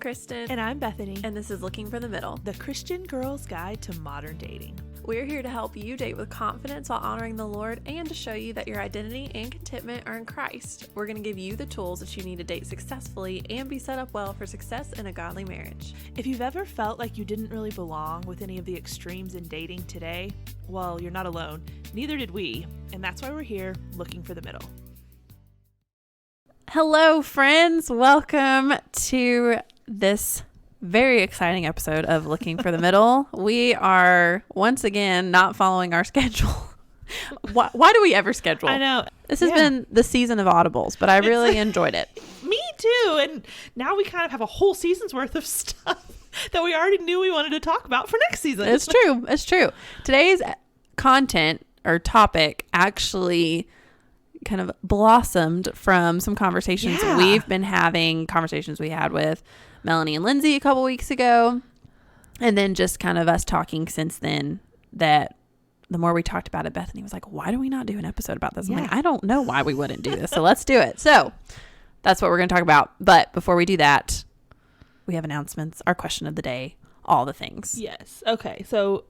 Kristen. And I'm Bethany. And this is Looking for the Middle, the Christian Girl's Guide to Modern Dating. We're here to help you date with confidence while honoring the Lord and to show you that your identity and contentment are in Christ. We're going to give you the tools that you need to date successfully and be set up well for success in a godly marriage. If you've ever felt like you didn't really belong with any of the extremes in dating today, well, you're not alone. Neither did we. And that's why we're here looking for the middle. Hello, friends. Welcome to this very exciting episode of Looking for the Middle. We are once again not following our schedule. Why do we ever schedule? I know. This has been the season of audibles, but I really enjoyed it. Me too. And now we kind of have a whole season's worth of stuff that we already knew we wanted to talk about for next season. It's true. It's true. Today's content or topic actually kind of blossomed from some conversations we've been having, conversations we had with Melanie and Lindsay a couple weeks ago, and then just kind of us talking since then. That the more we talked about it, Bethany was like, why do we not do an episode about this? I'm like, I don't know why we wouldn't do this, so let's do it. So that's what we're going to talk about. But before we do that, we have announcements, our question of the day, all the things. Yes. Okay. So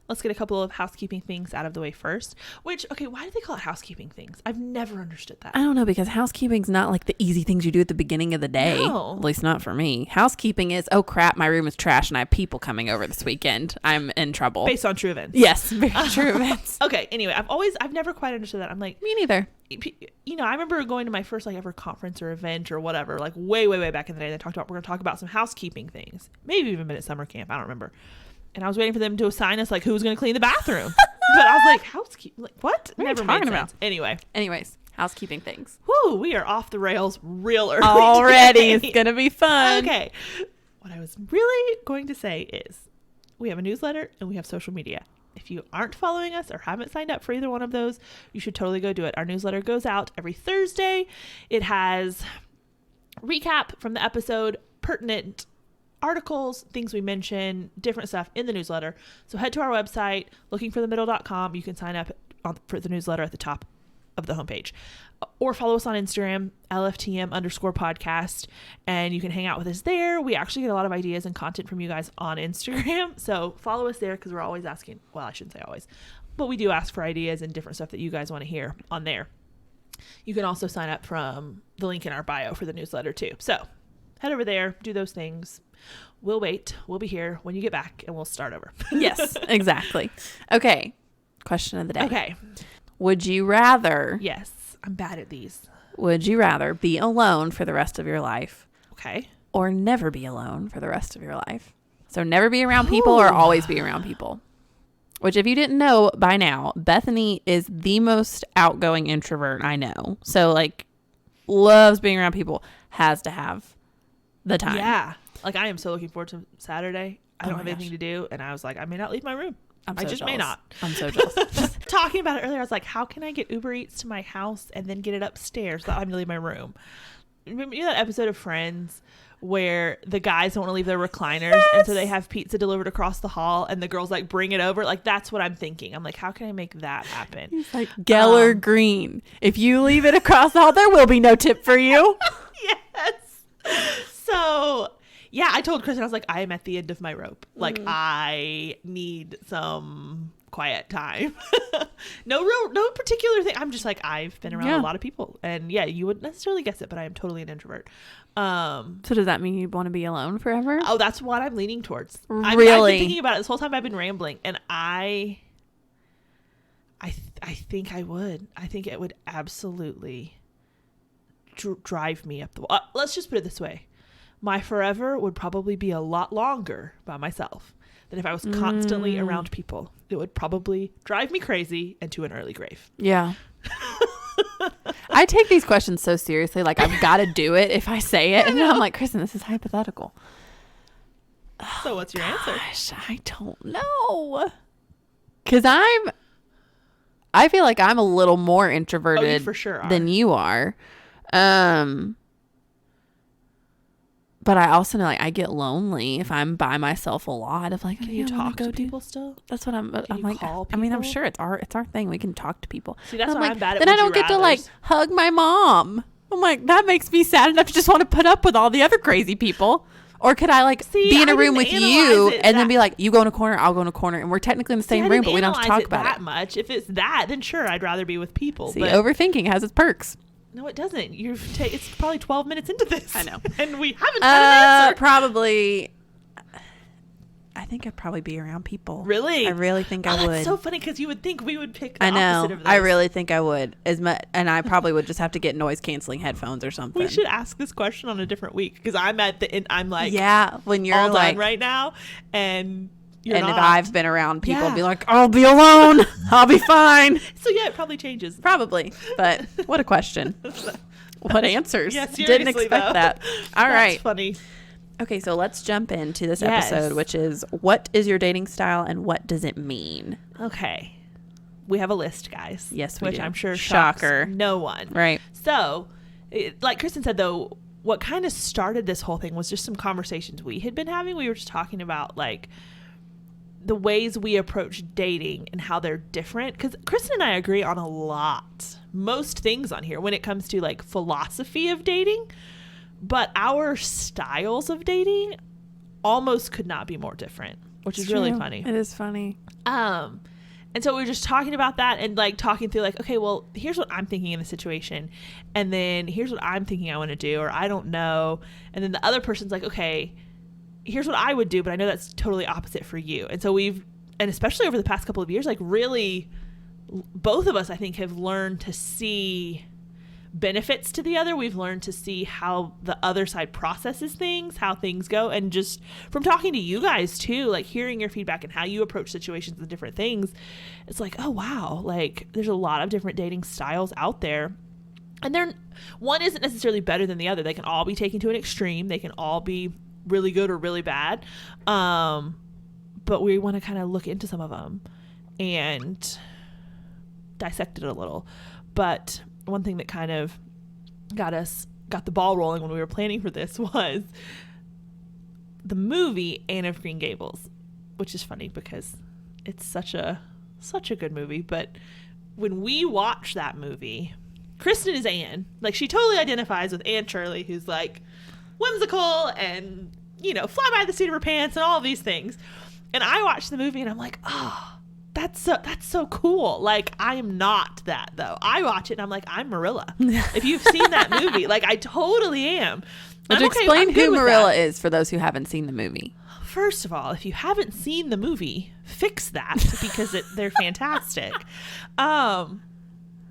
let's get a couple of housekeeping things out of the way first. Which, okay, why do they call it housekeeping things? I've never understood that. I don't know, because housekeeping's not like the easy things you do at the beginning of the day. No. At least not for me. Housekeeping is, oh crap, my room is trash and I have people coming over this weekend. I'm in trouble. Based on true events. Yes, very true events. Okay, anyway, I've never quite understood that. I'm like, me neither. You know, I remember going to my first like ever conference or event or whatever, like way back in the day. They talked about, we're going to talk about some housekeeping things. Maybe even been at summer camp. I don't remember. And I was waiting for them to assign us like who's going to clean the bathroom. But I was like, housekeeping? Like, what? What are you Never talking made about? sense. Anyways, housekeeping things. Whoo, we are off the rails real early Already. today. It's going to be fun. Okay. What I was really going to say is we have a newsletter and we have social media. If you aren't following us or haven't signed up for either one of those, you should totally go do it. Our newsletter goes out every Thursday. It has recap from the episode, pertinent articles, things we mention, different stuff in the newsletter. So head to our website, lookingforthemiddle.com. You can sign up for the newsletter at the top of the homepage, or follow us on Instagram, LFTM_podcast, and you can hang out with us there. We actually get a lot of ideas and content from you guys on Instagram. So follow us there, because we're always asking, well, I shouldn't say always, but we do ask for ideas and different stuff that you guys want to hear on there. You can also sign up from the link in our bio for the newsletter too. So head over there, do those things. We'll wait. We'll be here when you get back and we'll start over. Yes, exactly. Okay. Question of the day. Okay. Would you rather? Yes. I'm bad at these. Would you rather be alone for the rest of your life? Okay. Or never be alone for the rest of your life? So never be around people or always be around people? Which, if you didn't know by now, Bethany is the most outgoing introvert I know. So like loves being around people, has to have the time. Yeah. Like, I am so looking forward to Saturday. I don't have anything to do. And I was like, I may not leave my room. I just may not. I'm so jealous. Talking about it earlier, I was like, how can I get Uber Eats to my house and then get it upstairs without having to leave my room? Remember that episode of Friends where the guys don't want to leave their recliners, yes, and so they have pizza delivered across the hall and the girls like bring it over? Like, that's what I'm thinking. I'm like, how can I make that happen? He's like, Geller Green, if you leave it across the hall, there will be no tip for you. Yes. So yeah, I told Kristen, I was like, I am at the end of my rope. Like, I need some quiet time. No particular thing. I'm just like, I've been around a lot of people, and yeah, you wouldn't necessarily guess it, but I am totally an introvert. So does that mean you want to be alone forever? Oh, that's what I'm leaning towards. Really? I've been thinking about it this whole time. I've been rambling, and I think I would. I think it would absolutely drive me up the wall. Let's just put it this way. My forever would probably be a lot longer by myself than if I was constantly around people. It would probably drive me crazy and to an early grave. Yeah. I take these questions so seriously. Like, I've got to do it if I say it. And then I'm like, Kristen, this is hypothetical. So what's your answer? I don't know. Because I feel like I'm a little more introverted for sure than you are. But I also know, like, I get lonely if I'm by myself a lot. Of like, can you talk to people still? That's what I'm like. Call people? I mean, I'm sure it's our thing. We can talk to people. See, that's why I'm bad at. Then I don't get to like hug my mom. I'm like, that makes me sad enough to just want to put up with all the other crazy people. Or could I like be in a room with you and then be like, you go in a corner, I'll go in a corner, and we're technically in the same room, but we don't have to talk about it that much. If it's that, then sure, I'd rather be with people. See, overthinking has its perks. No, it doesn't. It's probably 12 minutes into this. I know. And we haven't had an answer. Probably. I think I'd probably be around people. Really? I really think I would. That's so funny because you would think we would pick the I know. opposite of this. I really think I would. And I probably would just have to get noise canceling headphones or something. We should ask this question on a different week because I'm at the end. I'm like, yeah, when you're all like done right now, and if I've been around people, be like, I'll be alone. I'll be fine. So yeah, it probably changes. Probably, but what a question. What answers? Yeah, seriously, didn't expect that. All right. That's funny. Okay, so let's jump into this episode, which is, what is your dating style and what does it mean? Okay. We have a list, guys. Yes, we do. Which I'm sure shocks no one. Right. So, like Kristen said, though, what kind of started this whole thing was just some conversations we had been having. We were just talking about, like, the ways we approach dating and how they're different. Because Kristen and I agree on a lot. Most things on here when it comes to, like, philosophy of dating. But our styles of dating almost could not be more different, which is really funny. It is funny. And so we were just talking about that and like talking through like, okay, well, here's what I'm thinking in the situation. And then here's what I'm thinking I want to do, or I don't know. And then the other person's like, okay, here's what I would do, but I know that's totally opposite for you. And so and especially over the past couple of years, like really both of us, I think, have learned to see benefits to the other. We've learned to see how the other side processes things, how things go, and just from talking to you guys too, like hearing your feedback and how you approach situations and different things, it's like, oh wow, like there's a lot of different dating styles out there, and one isn't necessarily better than the other. They can all be taken to an extreme. They can all be really good or really bad, but we want to kind of look into some of them and dissect it a little. But one thing that kind of got the ball rolling when we were planning for this was the movie Anne of Green Gables, which is funny because it's such a good movie. But when we watch that movie, Kristen is Anne. Like, she totally identifies with Anne Shirley, who's like whimsical and, you know, fly by the seat of her pants and all of these things. And I watched the movie and I'm like, oh, that's so cool. Like, I am not that, though. I watch it and I'm like, I'm Marilla. If you've seen that movie, like, I totally am. Would you explain who Marilla is for those who haven't seen the movie? First of all, if you haven't seen the movie, fix that because they're fantastic. But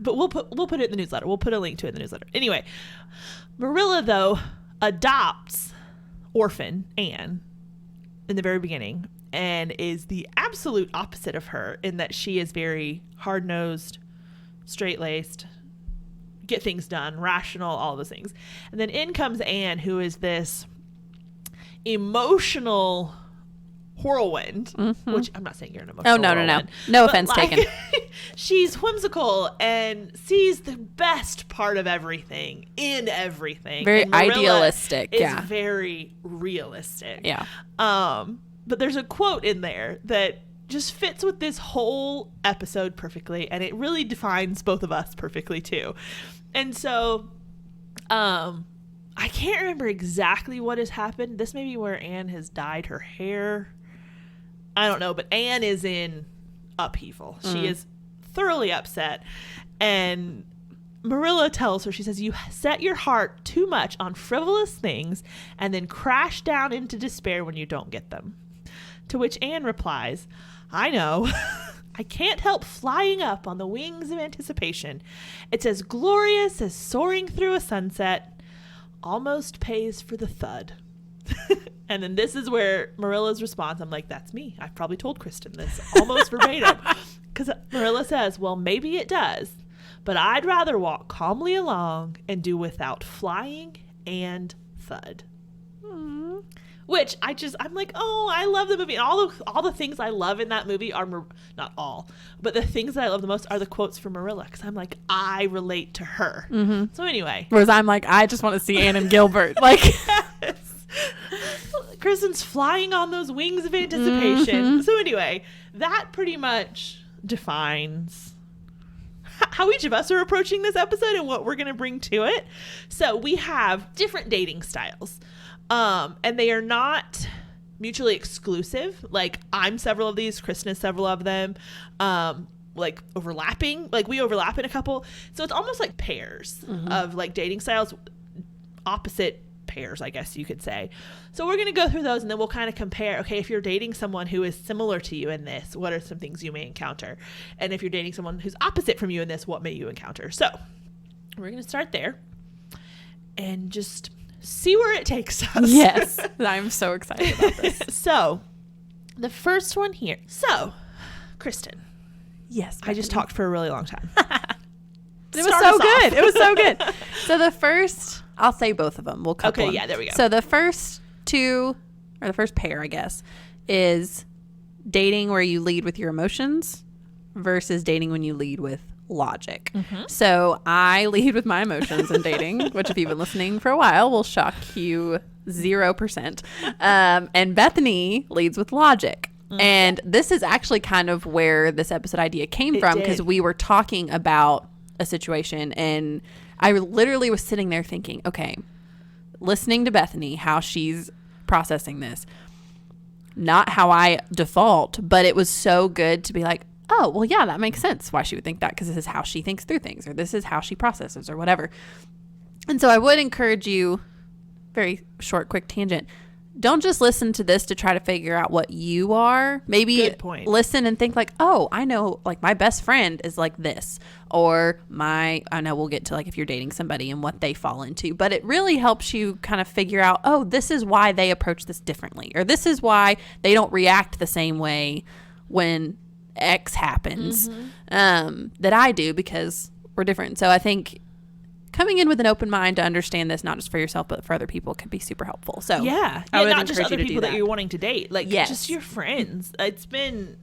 we'll put it in the newsletter. We'll put a link to it in the newsletter. Anyway, Marilla, though, adopts orphan Anne in the very beginning, and is the absolute opposite of her in that she is very hard-nosed, straight-laced, get things done, rational, all those things. And then in comes Anne, who is this emotional whirlwind, which I'm not saying you're an emotional whirlwind. No offense taken. She's whimsical and sees the best part of everything in everything. Very idealistic. Is very realistic. Yeah. But there's a quote in there that just fits with this whole episode perfectly, and it really defines both of us perfectly too. And so, I can't remember exactly what has happened. This may be where Anne has dyed her hair. I don't know, but Anne is in upheaval. She is thoroughly upset, and Marilla tells her, she says, you set your heart too much on frivolous things and then crash down into despair when you don't get them. To which Anne replies, I know. I can't help flying up on the wings of anticipation. It's as glorious as soaring through a sunset. Almost pays for the thud. And then this is where Marilla's response, I'm like, that's me. I've probably told Kristen this almost verbatim. Because Marilla says, well, maybe it does, but I'd rather walk calmly along and do without flying and thud. Which I'm like, oh, I love the movie. And all the things I love in that movie are, not all, but the things that I love the most are the quotes from Marilla. Because I'm like, I relate to her. So anyway. Whereas I'm like, I just want to see Anne and Gilbert. Like, yes. Kristen's flying on those wings of anticipation. So anyway, that pretty much defines how each of us are approaching this episode and what we're going to bring to it. So we have different dating styles. And they are not mutually exclusive. Like, I'm several of these, Kristen is several of them, like overlapping, like we overlap in a couple. So it's almost like pairs of like dating styles, opposite pairs, I guess you could say. So we're going to go through those, and then we'll kind of compare, okay, if you're dating someone who is similar to you in this, what are some things you may encounter? And if you're dating someone who's opposite from you in this, what may you encounter? So we're going to start there and just see where it takes us. Yes. I'm so excited about this. So the first one here. So, Kristen. Yes. I just talked for a really long time. It was so good. It was so good. So the first, I'll say both of them. We'll couple Okay, them. yeah, there we go. So the first two, or the first pair, I guess, is dating where you lead with your emotions versus dating when you lead with logic. So I lead with my emotions in dating, which if you've been listening for a while will shock you 0%. And Bethany leads with logic. And this is actually kind of where this episode idea came from, because we were talking about a situation, and I literally was sitting there thinking, okay, listening to Bethany, how she's processing this, not how I default, but it was so good to be like, oh, well, yeah, that makes sense why she would think that, because this is how she thinks through things, or this is how she processes, or whatever. And so I would encourage you, very short, quick tangent, don't just listen to this to try to figure out what you are. Maybe listen and think like, oh, I know, like my best friend is like this, or I know we'll get to like if you're dating somebody and what they fall into, but it really helps you kind of figure out, oh, this is why they approach this differently, or this is why they don't react the same way when X happens that I do, because we're different. So I think coming in with an open mind to understand this, not just for yourself, but for other people, could be super helpful. So I would not just other people that you're wanting to date, like just your friends. It's been,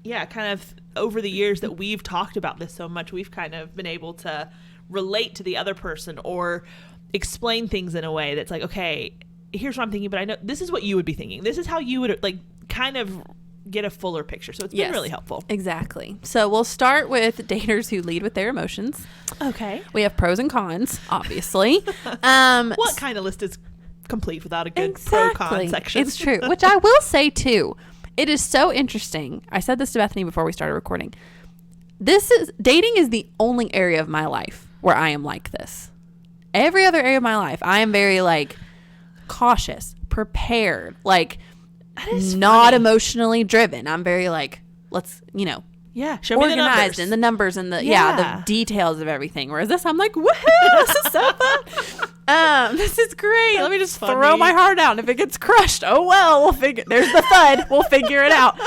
kind of over the years that we've talked about this so much, we've kind of been able to relate to the other person or explain things in a way that's like, okay, here's what I'm thinking, but I know this is what you would be thinking. This is how you would like kind of get a fuller picture. So it's been really helpful. Exactly. So we'll start with daters who lead with their emotions. Okay. We have pros and cons, obviously. What kind of list is complete without a good pro-con section? It's true. Which I will say too, it is so interesting. I said this to Bethany before we started recording. Dating is the only area of my life where I am like this. Every other area of my life, I am very like cautious, prepared, like not emotionally driven. I'm very like, let's, show organized in the numbers and the details of everything. Whereas this, I'm like, woohoo, this is so fun. This is great. Let me just throw my heart out. And if it gets crushed, oh well, we'll figure. There's the thud. We'll figure it out.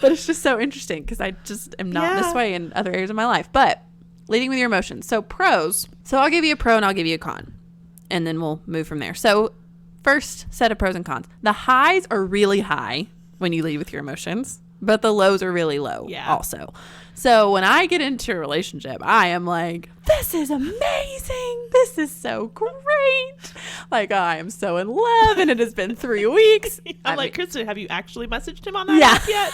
But it's just so interesting because I just am not this way in other areas of my life. But leading with your emotions. So pros. So I'll give you a pro and I'll give you a con, and then we'll move from there. So first set of pros and cons. The highs are really high when you lead with your emotions, but the lows are really low also. So when I get into a relationship, I am like, this is amazing. This is so great. Like, I am so in love, and it has been 3 weeks. I'm like, Kristen, have you actually messaged him on that app yet?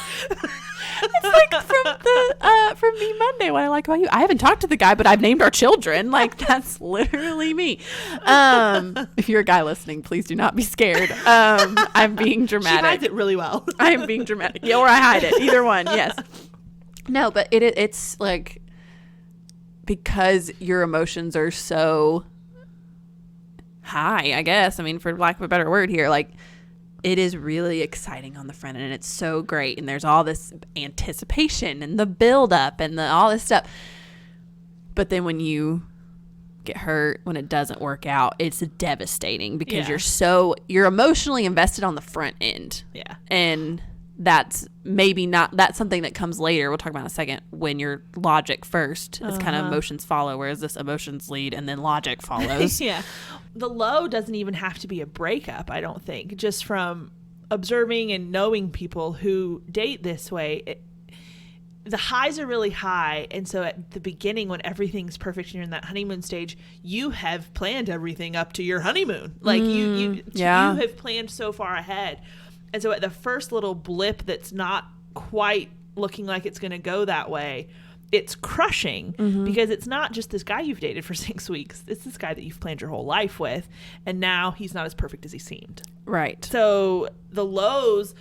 It's like from Me Monday, what I like about you. I haven't talked to the guy, but I've named our children. Like, that's literally me. If you're a guy listening, please do not be scared. I'm being dramatic. She hides it really well. I am being dramatic. Yeah, or I hide it. Either one. Yes. No, but it's like, because your emotions are so high, I guess. I mean, for lack of a better word here, like, it is really exciting on the front end, and it's so great. And there's all this anticipation and the build up and all this stuff. But then when you get hurt, when it doesn't work out, it's devastating because you're emotionally invested on the front end. Yeah. And that's something that comes later. We'll talk about in a second, when your logic first. It's kind of emotions follow, whereas this emotions lead and then logic follows. Yeah. The low doesn't even have to be a breakup, I don't think. Just from observing and knowing people who date this way, the highs are really high. And so at the beginning, when everything's perfect and you're in that honeymoon stage, you have planned everything up to your honeymoon. Like you have planned so far ahead. And so at the first little blip that's not quite looking like it's going to go that way, it's crushing because it's not just this guy you've dated for 6 weeks. It's this guy that you've planned your whole life with. And now he's not as perfect as he seemed. Right. So the lows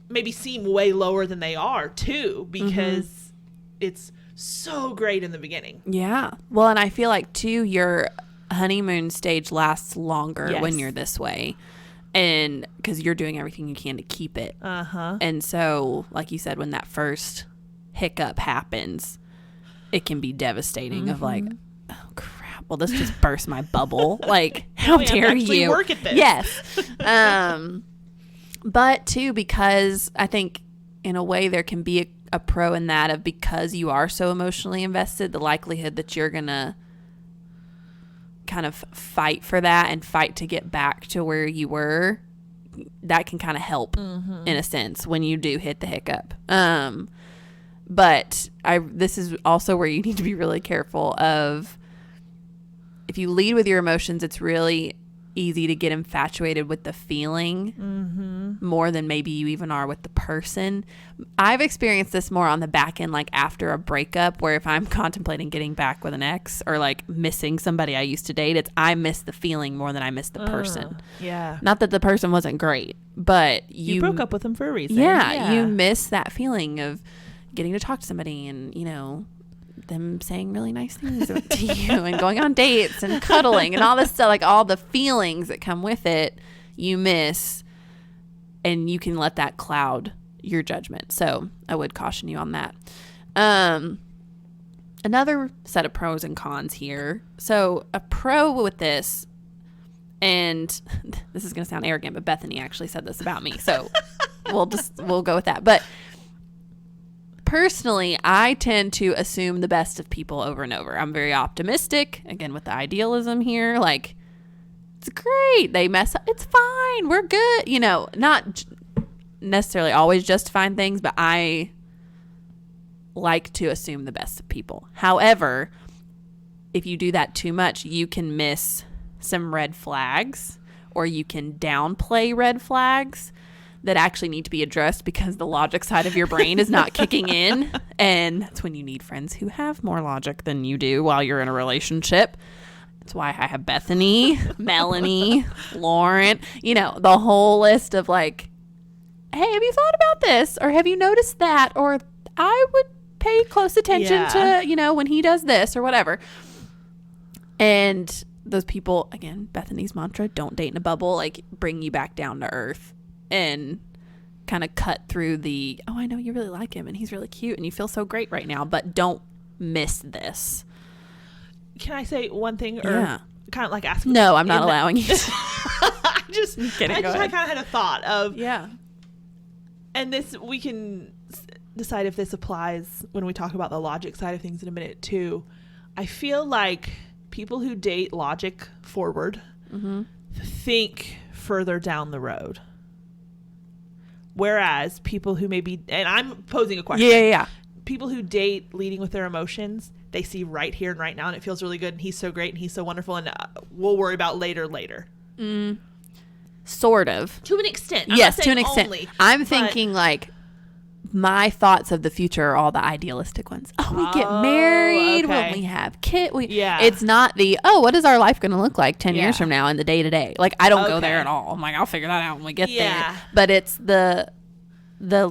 maybe seem way lower than they are too, because it's so great in the beginning. Yeah. Well, and I feel like too, your honeymoon stage lasts longer Yes. when you're this way. And because you're doing everything you can to keep it. And so, like you said, when that first hiccup happens, it can be devastating of like, oh crap, well, this just burst my bubble. Like, how dare you work at this. Yes. But too, because I think in a way there can be a pro in that of, because you are so emotionally invested, the likelihood that you're gonna kind of fight for that and fight to get back to where you were, that can kind of help in a sense when you do hit the hiccup. But this is also where you need to be really careful of, if you lead with your emotions, it's really easy to get infatuated with the feeling more than maybe you even are with the person. I've experienced this more on the back end, like after a breakup, where if I'm contemplating getting back with an ex or like missing somebody I used to date, it's I miss the feeling more than I miss the person. Yeah. Not that the person wasn't great, but You broke up with him for a reason. Yeah, you miss that feeling of getting to talk to somebody and, you know, them saying really nice things to you and going on dates and cuddling and all this stuff, like all the feelings that come with it, you miss, and you can let that cloud your judgment. So I would caution you on that. Another set of pros and cons here. So a pro with this, and this is going to sound arrogant, but Bethany actually said this about me. So we'll go with that. But personally, I tend to assume the best of people over and over. I'm very optimistic, again, with the idealism here. Like, it's great. They mess up. It's fine. We're good. You know, not necessarily always justifying things, but I like to assume the best of people. However, if you do that too much, you can miss some red flags, or you can downplay red flags that actually need to be addressed because the logic side of your brain is not kicking in. And that's when you need friends who have more logic than you do while you're in a relationship. That's why I have Bethany, Melanie, Lauren, you know, the whole list of like, hey, have you thought about this? Or have you noticed that? Or I would pay close attention to, you know, when he does this or whatever. And those people, again, Bethany's mantra, don't date in a bubble, like bring you back down to earth and kind of cut through the, oh, I know you really like him and he's really cute and you feel so great right now, but don't miss this. Can I say one thing, or kind of like ask? No, I'm not allowing you. I just kind of had a thought of, and this, we can decide if this applies when we talk about the logic side of things in a minute too. I feel like people who date logic forward think further down the road. Whereas people who maybe, and I'm posing a question. Yeah. People who date leading with their emotions, they see right here and right now, and it feels really good, and he's so great, and he's so wonderful, and we'll worry about later. Sort of. To an extent. Yes, to an extent. I'm thinking like my thoughts of the future are all the idealistic ones. Oh, we get married when we have kids. It's not the, oh, what is our life going to look like 10 years from now in the day to day? Like, I don't go there at all. I'm like, I'll figure that out when we get there. But it's the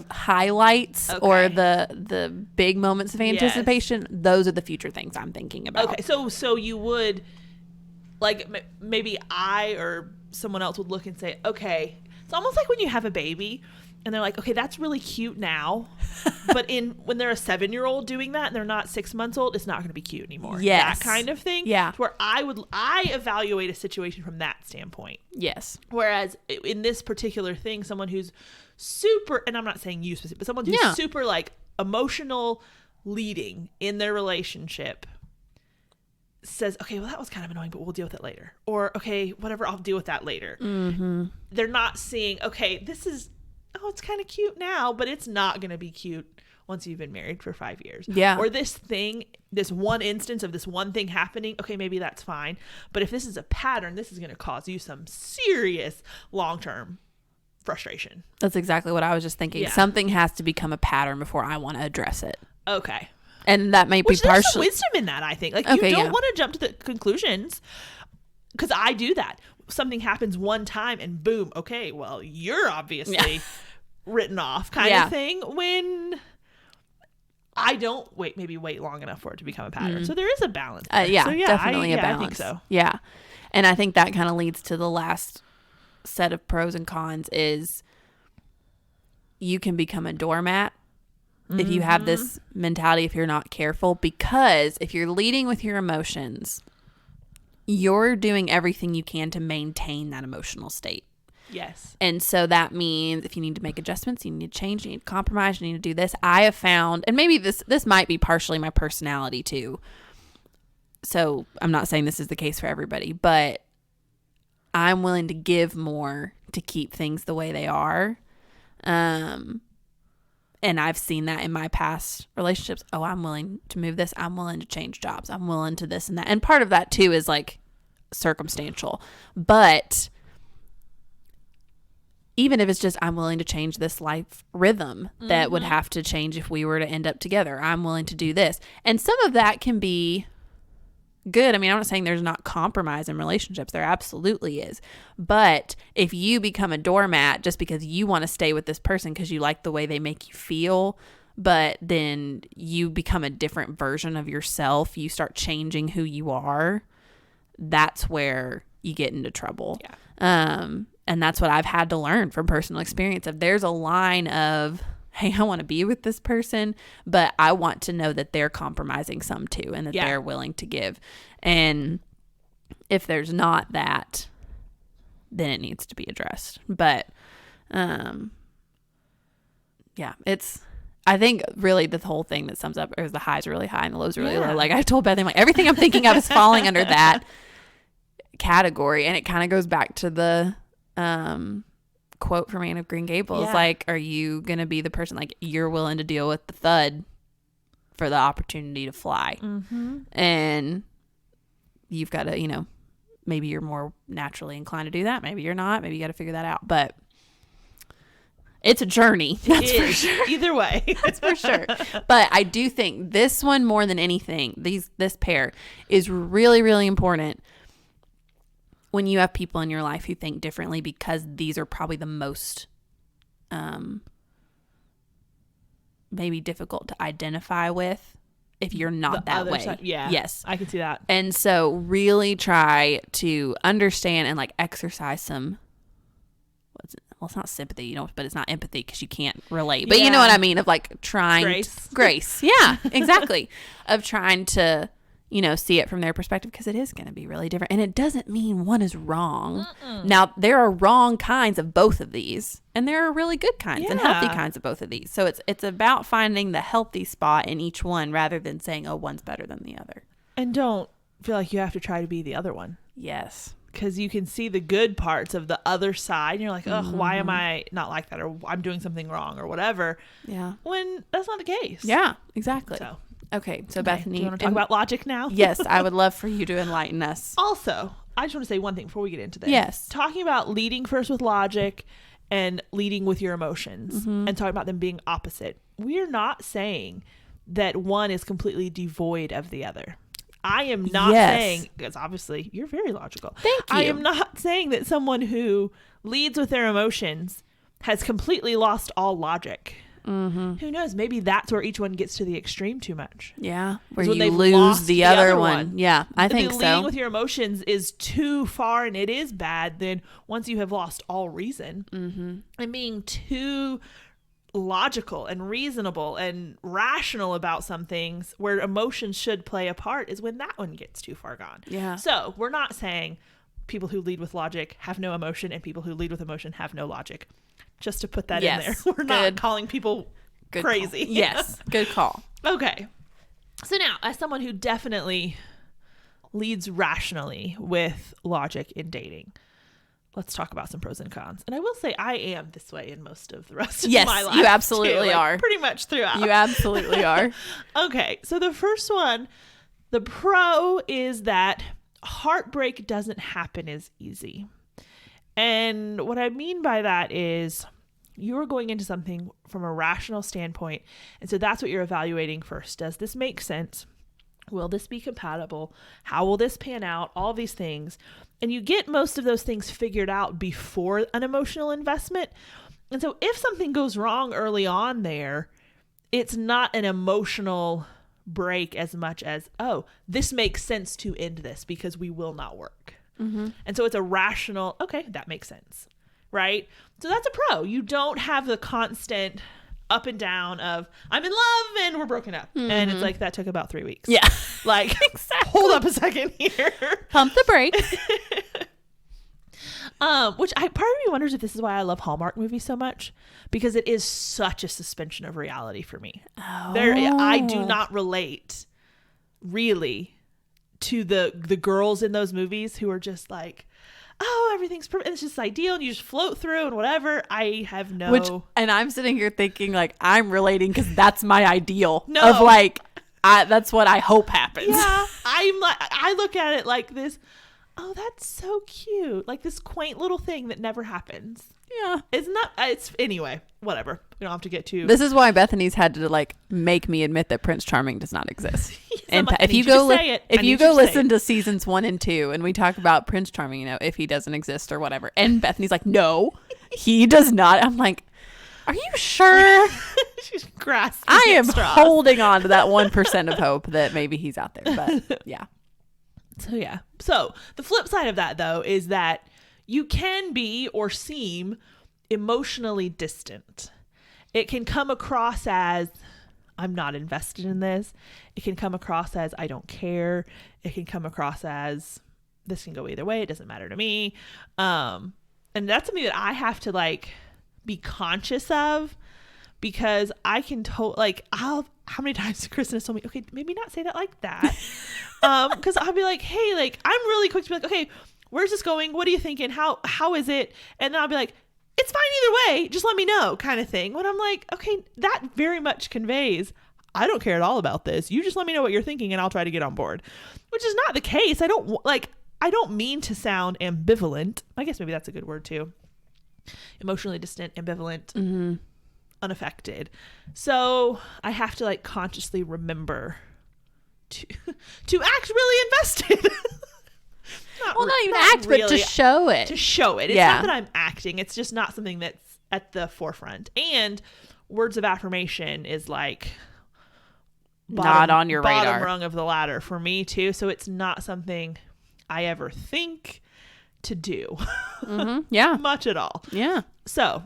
highlights or the big moments of anticipation. Those are the future things I'm thinking about. Okay, so you would, like, maybe I or someone else would look and say, okay, it's almost like when you have a baby and they're like, okay, that's really cute now, but when they're a 7-year-old doing that and they're not 6 months old, it's not going to be cute anymore. Yes. That kind of thing. Yeah. Where I evaluate a situation from that standpoint. Yes. Whereas in this particular thing, someone who's super, and I'm not saying you specifically, but someone who's super like emotional leading in their relationship says, okay, well, that was kind of annoying, but we'll deal with it later. Or, okay, whatever, I'll deal with that later. They're not seeing, okay, this is, it's kind of cute now, but it's not going to be cute once you've been married for 5 years. Yeah. Or this thing, this one instance of this one thing happening, okay, maybe that's fine. But if this is a pattern, this is going to cause you some serious long-term frustration. That's exactly what I was just thinking. Something has to become a pattern before I want to address it. Okay. And that may be Which there's some partially wisdom in that, I think. Like, Okay, you don't yeah. want to jump to the conclusions, because I do that. Something happens one time and boom, okay, well, you're obviously written off kind Yeah. of thing, when I don't wait long enough for it to become a pattern. So there is a balance there. yeah, So, definitely a I balance. think so. Yeah. And I think that kind of leads to the last set of pros and cons is you can become a doormat if you have this mentality, if you're not careful, because if you're leading with your emotions, you're doing everything you can to maintain that emotional state. Yes. And so that means if you need to make adjustments, you need to change, you need to compromise, you need to do this. I have found, and maybe this might be partially my personality too. So I'm not saying this is the case for everybody, but I'm willing to give more to keep things the way they are. And I've seen that in my past relationships. Oh, I'm willing to move this. I'm willing to change jobs. I'm willing to this and that. And part of that too is like circumstantial. But even if it's just I'm willing to change this life rhythm that would have to change if we were to end up together. I'm willing to do this. And some of that can be good. I mean, I'm not saying there's not compromise in relationships. There absolutely is. But if you become a doormat just because you want to stay with this person because you like the way they make you feel, but then you become a different version of yourself, you start changing who you are, that's where you get into trouble. Yeah. And that's what I've had to learn from personal experience of there's a line of, hey, I want to be with this person, but I want to know that they're compromising some too and that they're willing to give. And if there's not that, then it needs to be addressed. But yeah, I think really the whole thing that sums up is the highs are really high and the lows are really low. Like I told Bethany, like everything I'm thinking of is falling under that category. And it kind of goes back to the quote from Anne of Green Gables, like, are you going to be the person like you're willing to deal with the thud for the opportunity to fly? And you've got to, maybe you're more naturally inclined to do that. Maybe you're not. Maybe you got to figure that out. But it's a journey. That's for sure. Either way. That's for sure. But I do think this one more than anything, this pair is really, really important when you have people in your life who think differently, because these are probably the most maybe difficult to identify with if you're not that way. Side, yeah. Yes. I can see that. And so really try to understand and like exercise some, it's not sympathy, but it's not empathy because you can't relate. But you know what I mean? Of like trying grace. Yeah, exactly. Of trying to, see it from their perspective, because it is going to be really different. And it doesn't mean one is wrong. Now, there are wrong kinds of both of these, and there are really good kinds and healthy kinds of both of these. So it's about finding the healthy spot in each one rather than saying, oh, one's better than the other. And don't feel like you have to try to be the other one. Yes. Because you can see the good parts of the other side. And you're like, oh, why am I not like that? Or I'm doing something wrong or whatever. Yeah. When that's not the case. Yeah, exactly. So. Okay, so Bethany. Do you want to talk about logic now? Yes, I would love for you to enlighten us. Also, I just want to say one thing before we get into this. Yes. Talking about leading first with logic and leading with your emotions and talking about them being opposite. We're not saying that one is completely devoid of the other. I am not saying, because obviously you're very logical. Thank you. I am not saying that someone who leads with their emotions has completely lost all logic. Who knows? Maybe that's where each one gets to the extreme too much. Yeah, where when you they've lose lost the other one. Yeah, I think the so. leading with your emotions is too far and it is bad. Then once you have lost all reason and being too logical and reasonable and rational about some things where emotions should play a part is when that one gets too far gone. Yeah. So we're not saying people who lead with logic have no emotion and people who lead with emotion have no logic. Just to put that in there. We're not calling people crazy. Yes. Good call. Okay. So now, as someone who definitely leads rationally with logic in dating, let's talk about some pros and cons. And I will say I am this way in most of the rest of my life. Yes, you absolutely are. Pretty much throughout. You absolutely are. Okay. So the first one, the pro is that heartbreak doesn't happen as easy. And what I mean by that is You're going into something from a rational standpoint. And so that's what you're evaluating first. Does this make sense? Will this be compatible? How will this pan out? All these things. And you get most of those things figured out before an emotional investment. And so if something goes wrong early on there, it's not an emotional break as much as, oh, this makes sense to end this because we will not work. Mm-hmm. And so it's a rational, okay, that makes sense. Right? So that's a pro. You don't have the constant up and down of I'm in love and we're broken up. Mm-hmm. And it's like that took about 3 weeks. Yeah. Like, exactly. Hold up a second here. Pump the brakes. Which part of me wonders if this is why I love Hallmark movies so much, because it is such a suspension of reality for me. Oh. I do not relate really to the girls in those movies who are just like, oh, everything's perfect. It's just ideal. And you just float through and whatever. I have no. And I'm sitting here thinking like I'm relating because that's my ideal of like, that's what I hope happens. Yeah. I'm like, I look at it like this. Oh, that's so cute. Like this quaint little thing that never happens. Yeah. Isn't that, it's anyway, whatever. We don't have to get too. This is why Bethany's had to like make me admit that Prince Charming does not exist. Yes, and like, if you go listen to seasons 1 and 2 and we talk about Prince Charming, you know, if he doesn't exist or whatever. And Bethany's like, no, he does not. I'm like, are you sure? She's grasping. I am holding on to that 1% of hope that maybe he's out there. But yeah. So yeah. So the flip side of that though is that you can be or seem emotionally distant. It can come across as I'm not invested in this. It can come across as I don't care. It can come across as this can go either way. It doesn't matter to me. And that's something that I have to like be conscious of, because I can how many times Kristen has told me, okay, maybe not say that like that. Because I'll be like, hey, like I'm really quick to be like, okay, where's this going? What are you thinking? How is it? And then I'll be like, it's fine either way. Just let me know, kind of thing. When I'm like, okay, that very much conveys I don't care at all about this. You just let me know what you're thinking and I'll try to get on board, which is not the case. I don't mean to sound ambivalent. I guess maybe that's a good word too. Emotionally distant, ambivalent, mm-hmm. unaffected. So I have to like consciously remember to act really invested. Not even act, really, but to show it. To show it. It's not that I'm acting. It's just not something that's at the forefront. And words of affirmation is like not on your radar. Bottom rung of the ladder for me too. So it's not something I ever think to do. Mm-hmm. Yeah. Much at all. Yeah. So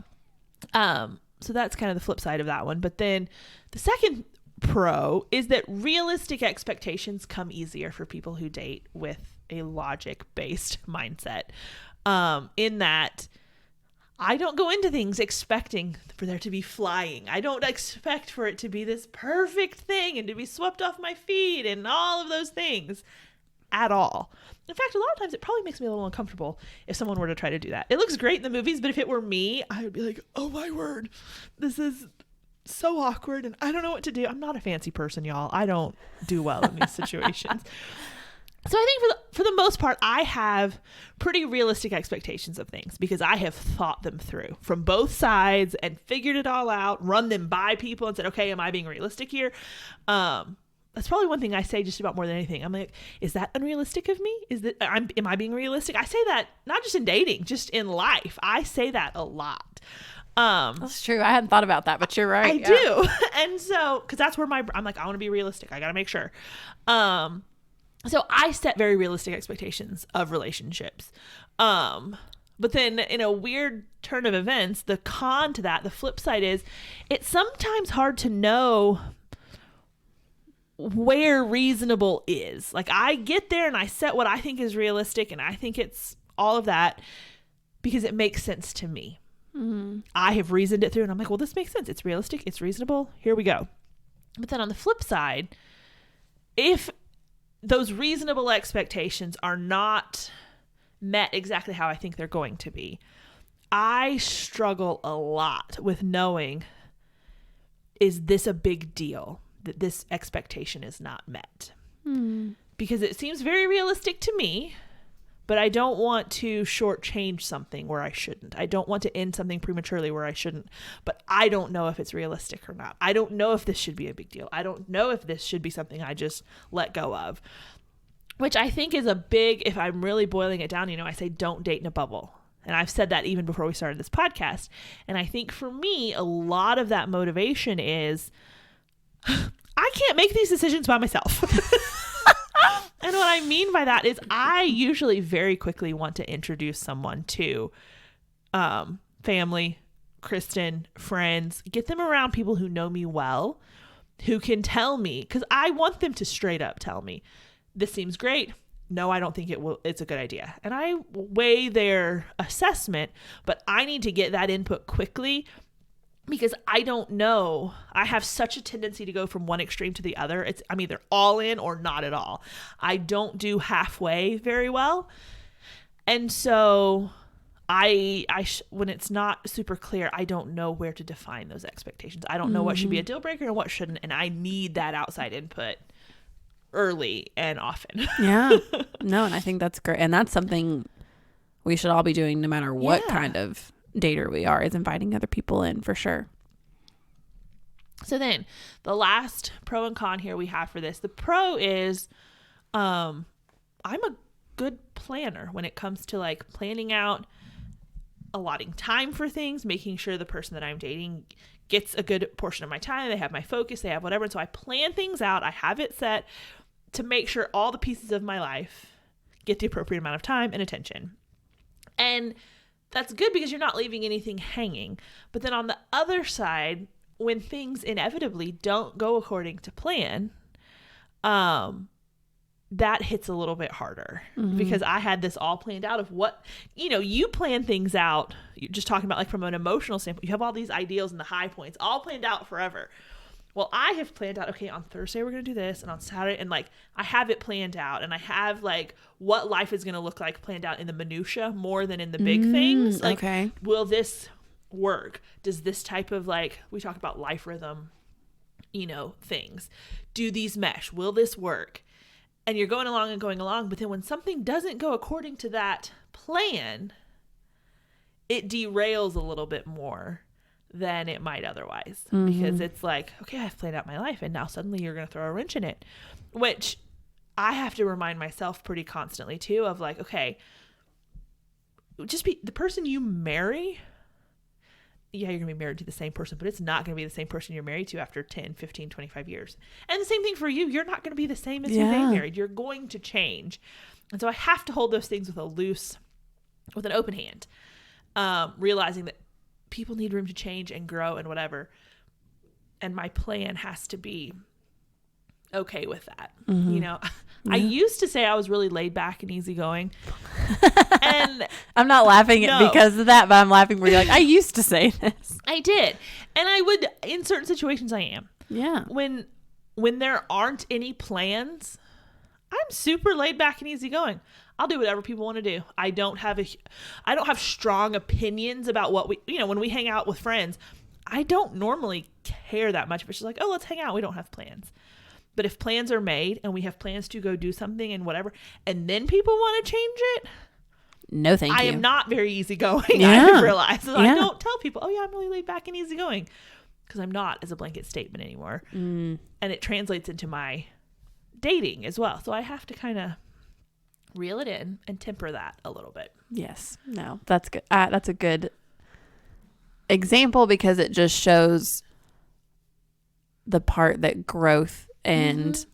that's kind of the flip side of that one. But then the second pro is that realistic expectations come easier for people who date with a logic-based mindset. In that I don't go into things expecting for there to be flying. I don't expect for it to be this perfect thing and to be swept off my feet and all of those things at all. In fact, a lot of times it probably makes me a little uncomfortable if someone were to try to do that. It looks great in the movies, but if it were me, I would be like, oh my word, this is so awkward and I don't know what to do. I'm not a fancy person, y'all. I don't do well in these situations. So I think for the most part, I have pretty realistic expectations of things because I have thought them through from both sides and figured it all out, run them by people and said, okay, am I being realistic here? That's probably one thing I say just about more than anything. I'm like, is that unrealistic of me? Am I being realistic? I say that not just in dating, just in life. I say that a lot. That's true. I hadn't thought about that, but you're right. I do. And so, cause that's where I'm like, I want to be realistic. I got to make sure. So I set very realistic expectations of relationships. But then in a weird turn of events, the con to that, the flip side is it's sometimes hard to know where reasonable is. Like I get there and I set what I think is realistic and I think it's all of that because it makes sense to me. Mm-hmm. I have reasoned it through and I'm like, well, this makes sense. It's realistic. It's reasonable. Here we go. But then on the flip side, if those reasonable expectations are not met exactly how I think they're going to be, I struggle a lot with knowing, is this a big deal that this expectation is not met? Because it seems very realistic to me, but I don't want to shortchange something where I shouldn't. I don't want to end something prematurely where I shouldn't, but I don't know if it's realistic or not. I don't know if this should be a big deal. I don't know if this should be something I just let go of, which I think is a big, if I'm really boiling it down, you know, I say don't date in a bubble. And I've said that even before we started this podcast. And I think for me, a lot of that motivation is I can't make these decisions by myself. And what I mean by that is I usually very quickly want to introduce someone to family, Kristen, friends, get them around people who know me well, who can tell me, because I want them to straight up tell me, this seems great. No, I don't think it's a good idea. And I weigh their assessment, but I need to get that input quickly because I don't know. I have such a tendency to go from one extreme to the other. I'm either all in or not at all. I don't do halfway very well. And so when it's not super clear, I don't know where to define those expectations. I don't know what should be a deal breaker and what shouldn't. And I need that outside input early and often. Yeah. No, and I think that's great. And that's something we should all be doing no matter what kind of dater we are, is inviting other people in for sure. So then the last pro and con here we have for this. The pro is I'm a good planner when it comes to like planning out, allotting time for things, making sure the person that I'm dating gets a good portion of my time. They have my focus, they have whatever. And so I plan things out. I have it set to make sure all the pieces of my life get the appropriate amount of time and attention. And that's good because you're not leaving anything hanging. But then on the other side, when things inevitably don't go according to plan, that hits a little bit harder because I had this all planned out of what, you plan things out. You're just talking about like from an emotional standpoint, you have all these ideals and the high points all planned out forever. Well, I have planned out, okay, on Thursday we're going to do this, and on Saturday, and like I have it planned out, and I have like what life is going to look like planned out in the minutia more than in the big things. Like, okay. Will this work? Does this type of like, we talk about life rhythm, things. Do these mesh? Will this work? And you're going along, but then when something doesn't go according to that plan, it derails a little bit more than it might otherwise, because it's like, okay, I've planned out my life and now suddenly you're going to throw a wrench in it, which I have to remind myself pretty constantly too of like, okay, just be the person you marry. Yeah, you're going to be married to the same person, but it's not going to be the same person you're married to after 10, 15, 25 years. And the same thing for you. You're not going to be the same as you get married. You're going to change. And so I have to hold those things with an open hand, realizing that people need room to change and grow and whatever. And my plan has to be okay with that. I used to say I was really laid back and easygoing. And I'm not laughing because of that, but I'm laughing where you're like, I used to say this. I did. And I would, in certain situations I am. Yeah. When there aren't any plans, I'm super laid back and easygoing. I'll do whatever people want to do. I don't have strong opinions about what when we hang out with friends, I don't normally care that much, but she's like, oh, let's hang out. We don't have plans. But if plans are made and we have plans to go do something and whatever, and then people want to change it, no, thank you. I am not very easygoing. I realize. So I don't tell people, oh yeah, I'm really laid back and easygoing, because I'm not as a blanket statement anymore. And it translates into my dating as well. So I have to kind of reel it in and temper that a little bit. Yes. No, that's good. That's a good example because it just shows the part that growth and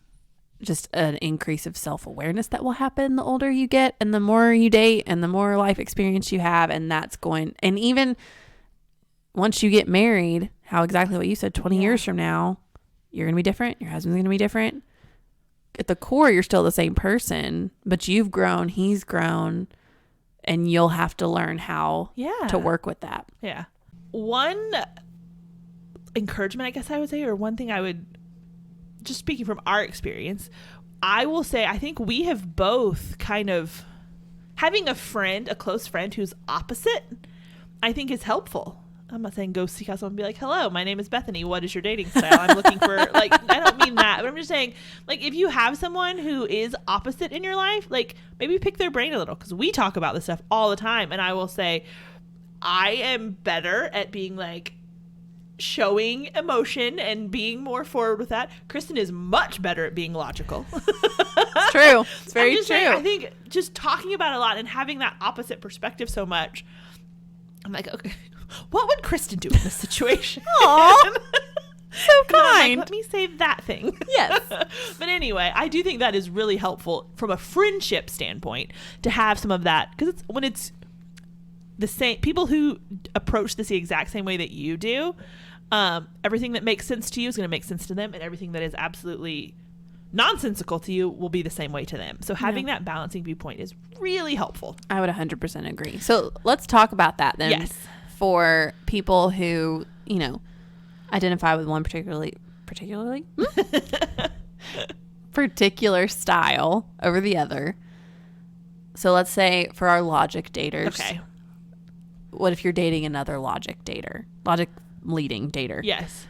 just an increase of self-awareness that will happen the older you get and the more you date and the more life experience you have. And and even once you get married, how exactly what you said, 20 years from now, you're going to be different. Your husband's going to be different. At the core, you're still the same person, but you've grown, he's grown, and you'll have to learn how to work with that. Yeah. One encouragement, I guess I would say, or one thing I would, just speaking from our experience, I will say, I think we have both kind of, having a close friend who's opposite, I think is helpful. I'm not saying go seek out someone and be like, hello, my name is Bethany. What is your dating style? I'm looking for, like, I don't mean that, but I'm just saying, like, if you have someone who is opposite in your life, like, maybe pick their brain a little, because we talk about this stuff all the time. And I will say, I am better at being like, showing emotion and being more forward with that. Kristen is much better at being logical. It's true. It's very true. Saying, I think just talking about it a lot and having that opposite perspective so much, I'm like, okay, what would Kristen do in this situation? Aw, so kind. Let me save that thing. Yes. But anyway, I do think that is really helpful from a friendship standpoint to have some of that, because it's when it's the same people who approach this the exact same way that you do. Everything that makes sense to you is going to make sense to them, and everything that is absolutely nonsensical to you will be the same way to them. So having that balancing viewpoint is really helpful. I would 100% agree. So let's talk about that then. Yes. For people who, you know, identify with one particular style over the other. So let's say for our logic daters. Okay. What if you're dating another logic leading dater? Yes.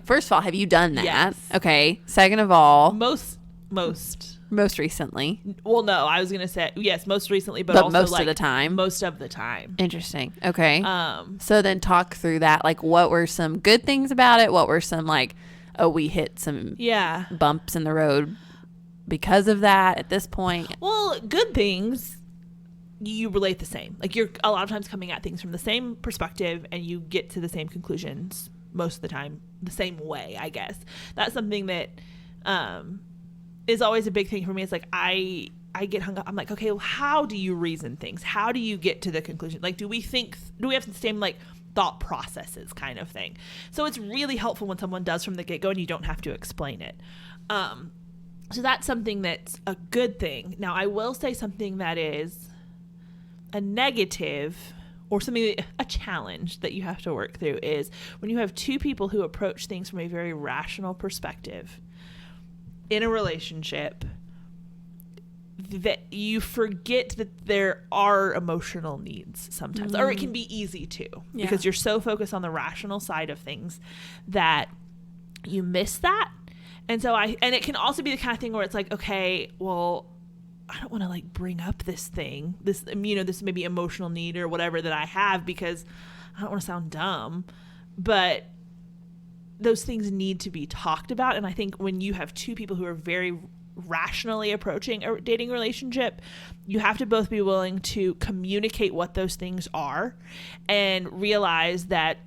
First of all, have you done that? Yes. Okay. Second of all, Most recently. Well, no, I was going to say yes, most recently, but also most like of the time. Most of the time. Interesting. Okay. Um, So then talk through that. Like, what were some good things about it? What were some, like, oh, we hit some yeah. bumps in the road because of that at this point? Well, good things, you relate the same. Like, you're a lot of times coming at things from the same perspective, and you get to the same conclusions most of the time the same way, I guess. That's something that is always a big thing for me. It's like I get hung up. I'm like, okay, well, how do you reason things? How do you get to the conclusion? Like, do we have the same, like, thought processes kind of thing? So it's really helpful when someone does from the get-go and you don't have to explain it. So that's something that's a good thing. Now, I will say something that is a negative or something, a challenge that you have to work through is when you have two people who approach things from a very rational perspective in a relationship, that you forget that there are emotional needs sometimes, or it can be easy to, because you're so focused on the rational side of things that you miss that. And so and it can also be the kind of thing where it's like, okay, well, I don't want to, like, bring up this maybe emotional need or whatever that I have, because I don't want to sound dumb, but those things need to be talked about. And I think when you have two people who are very rationally approaching a dating relationship, you have to both be willing to communicate what those things are and realize that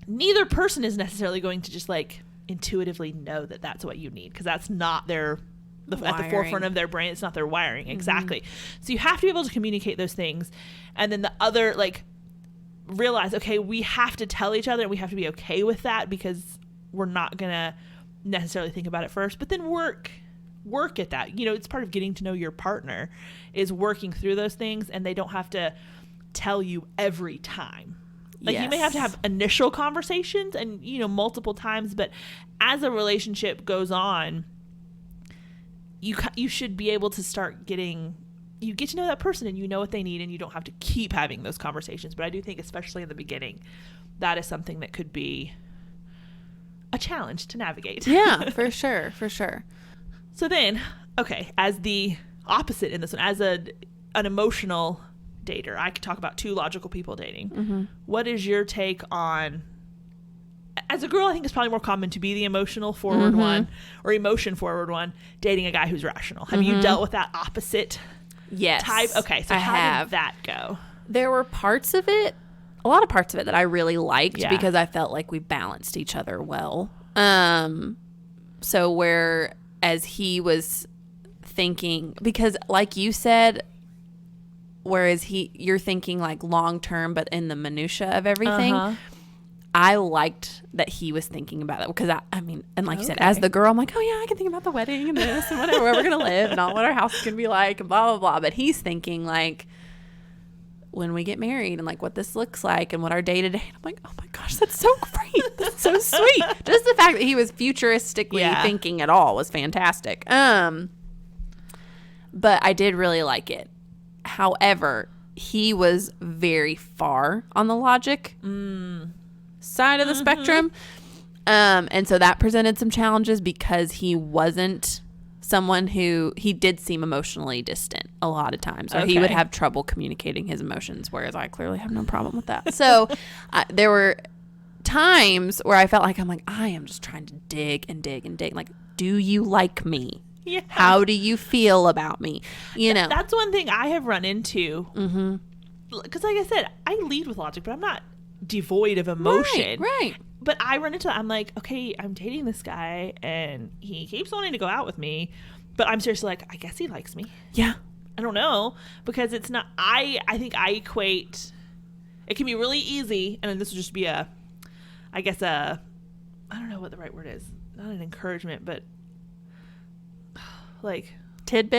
neither person is necessarily going to just, like, intuitively know that that's what you need, because that's not at the forefront of their brain. It's not their wiring. Exactly. So you have to be able to communicate those things, and then the other, like, realize, okay, we have to tell each other and we have to be okay with that, because we're not gonna necessarily think about it first, but then work at that. You know, it's part of getting to know your partner is working through those things, and they don't have to tell you every time. Like, you may have to have initial conversations and, you know, multiple times, but as a relationship goes on, you should be able to start you get to know that person, and you know what they need, and you don't have to keep having those conversations. But I do think, especially in the beginning, that is something that could be a challenge to navigate. Yeah, for sure. So then, okay, as the opposite in this one, as an emotional dater, I could talk about two logical people dating. What is your take on, as a girl, I think it's probably more common to be the emotional forward one, or emotion forward one, dating a guy who's rational. Have you dealt with that opposite type? Okay, so how did that go? There were a lot of parts of it that I really liked, because I felt like we balanced each other well. So whereas he was thinking, because like you said, whereas you're thinking like long term, but in the minutia of everything, I liked that he was thinking about it, because I mean, and like you said, as the girl, I'm like, oh yeah, I can think about the wedding and this and whatever, where we're gonna live and all, what our house is gonna be like, and blah blah blah. But he's thinking like, when we get married and like what this looks like and what our day to day. I'm like, oh my gosh, that's so great. That's so sweet. Just the fact that he was futuristically thinking at all was fantastic. But I did really like it. However, he was very far on the logic side of the spectrum. And so that presented some challenges because he wasn't someone who, he did seem emotionally distant a lot of times, or he would have trouble communicating his emotions, whereas I clearly have no problem with that. So there were times where I felt like, I am just trying to dig and dig and dig. Like, do you like me? Yeah. How do you feel about me? You know, that's one thing I have run into. Because like I said, I lead with logic, but I'm not devoid of emotion. Right. But I run into that. I'm like, okay, I'm dating this guy and he keeps wanting to go out with me, but I'm seriously like, I guess he likes me. Yeah. I don't know, because it's not, I think I equate, it can be really easy, and then this would just be I don't know what the right word is. Not an encouragement, but like tip.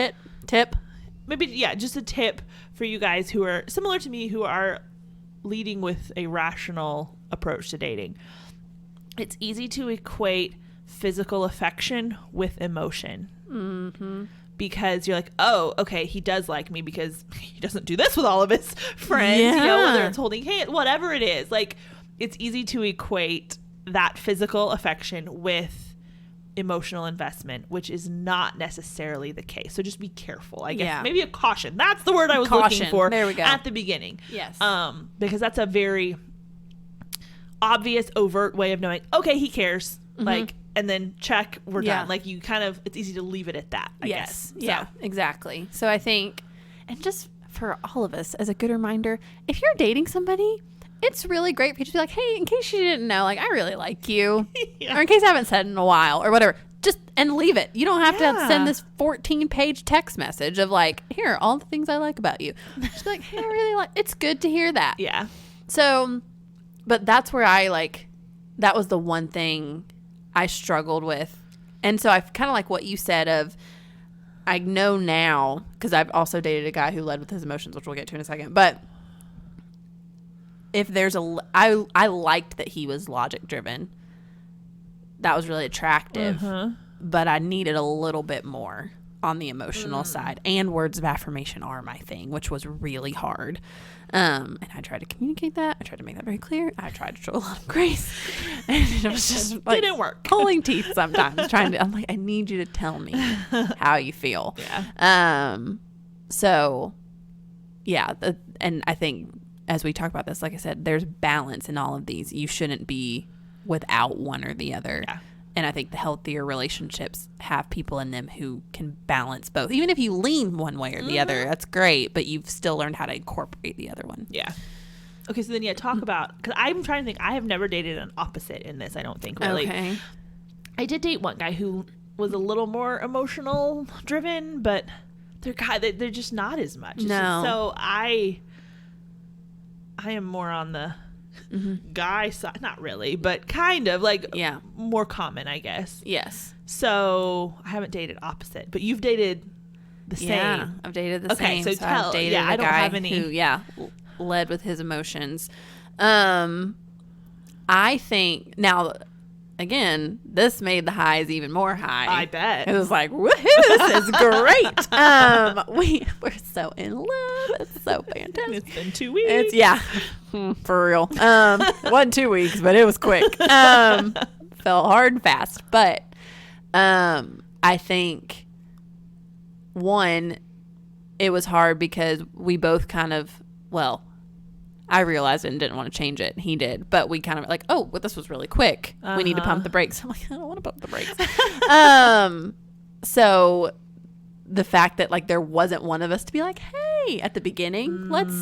Maybe, yeah, just a tip for you guys who are similar to me, who are leading with a rational approach to dating. It's easy to equate physical affection with emotion. Because you're like, oh, okay, he does like me because he doesn't do this with all of his friends. Yeah. You know, whether it's holding hands, whatever it is. Like, it's easy to equate that physical affection with emotional investment, which is not necessarily the case. So just be careful, I guess. Yeah. Maybe a caution. That's the word I was looking for. There we go. At the beginning. Yes. Because that's a very obvious, overt way of knowing, okay, he cares. Like, and then check, we're done. Like, you kind of, it's easy to leave it at that, I guess. Yeah, exactly. So I think, and just for all of us as a good reminder, if you're dating somebody, it's really great for you to be like, hey, in case you didn't know, like, I really like you. Or in case I haven't said in a while or whatever, just, and leave it. You don't have to send this 14-page text message of like, here are all the things I like about you. Just be like, hey, I really like, it's good to hear that. Yeah. So, but that's where I like, that was the one thing I struggled with. And so I kind of like what you said of, I know now, because I've also dated a guy who led with his emotions, which we'll get to in a second. But if there's I liked that he was logic driven. That was really attractive. But I needed a little bit more on the emotional side. And words of affirmation are my thing, which was really hard. And I tried to communicate that. I tried to make that very clear. I tried to show a lot of grace. And it was just like, didn't work. Pulling teeth sometimes. I'm like, I need you to tell me how you feel. Yeah. So, yeah. And I think as we talk about this, like I said, there's balance in all of these. You shouldn't be without one or the other. Yeah. And I think the healthier relationships have people in them who can balance both. Even if you lean one way or the other, that's great, but you've still learned how to incorporate the other one. Yeah. Okay, so then talk about, because I'm trying to think, I have never dated an opposite in this, I don't think, really. Okay. I did date one guy who was a little more emotional driven, but they're just not as much. No. So I am more on the guy side, not really, but kind of like more common, I guess. Yes. So I haven't dated opposite, but you've dated the same. Yeah, I've dated the same. Okay, so tell. I've dated I don't guy have any. who, led with his emotions. I think now, again, this made the highs even more high. I bet. It was like, woohoo, this is great. We're so in love. It's so fantastic. It's been 2 weeks. For real. 1-2 weeks, but it was quick. Fell hard and fast. But I think, one, it was hard because we both kind of, I realized it and didn't want to change it. He did. But we kind of like, oh, well, this was really quick. We need to pump the brakes. I'm like, I don't want to pump the brakes. So the fact that like there wasn't one of us to be like, hey, at the beginning, let's,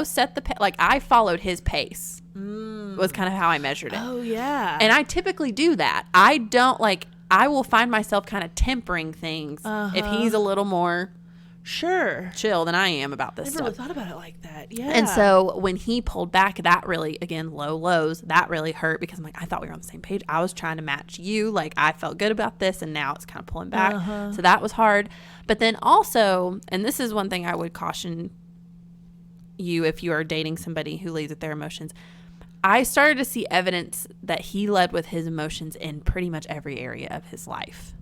set the like I followed his pace. Was kind of how I measured it. Oh, yeah. And I typically do that. I don't I will find myself kind of tempering things if he's a little more chill than I am about this I never stuff. really thought about it like that. Yeah. And so when he pulled back, that really, again, low lows, that really hurt because I'm like, I thought we were on the same page. I was trying to match you. Like, I felt good about this, and now it's kind of pulling back. So that was hard. But then also, and this is one thing I would caution you if you are dating somebody who leads with their emotions, I started to see evidence that he led with his emotions in pretty much every area of his life,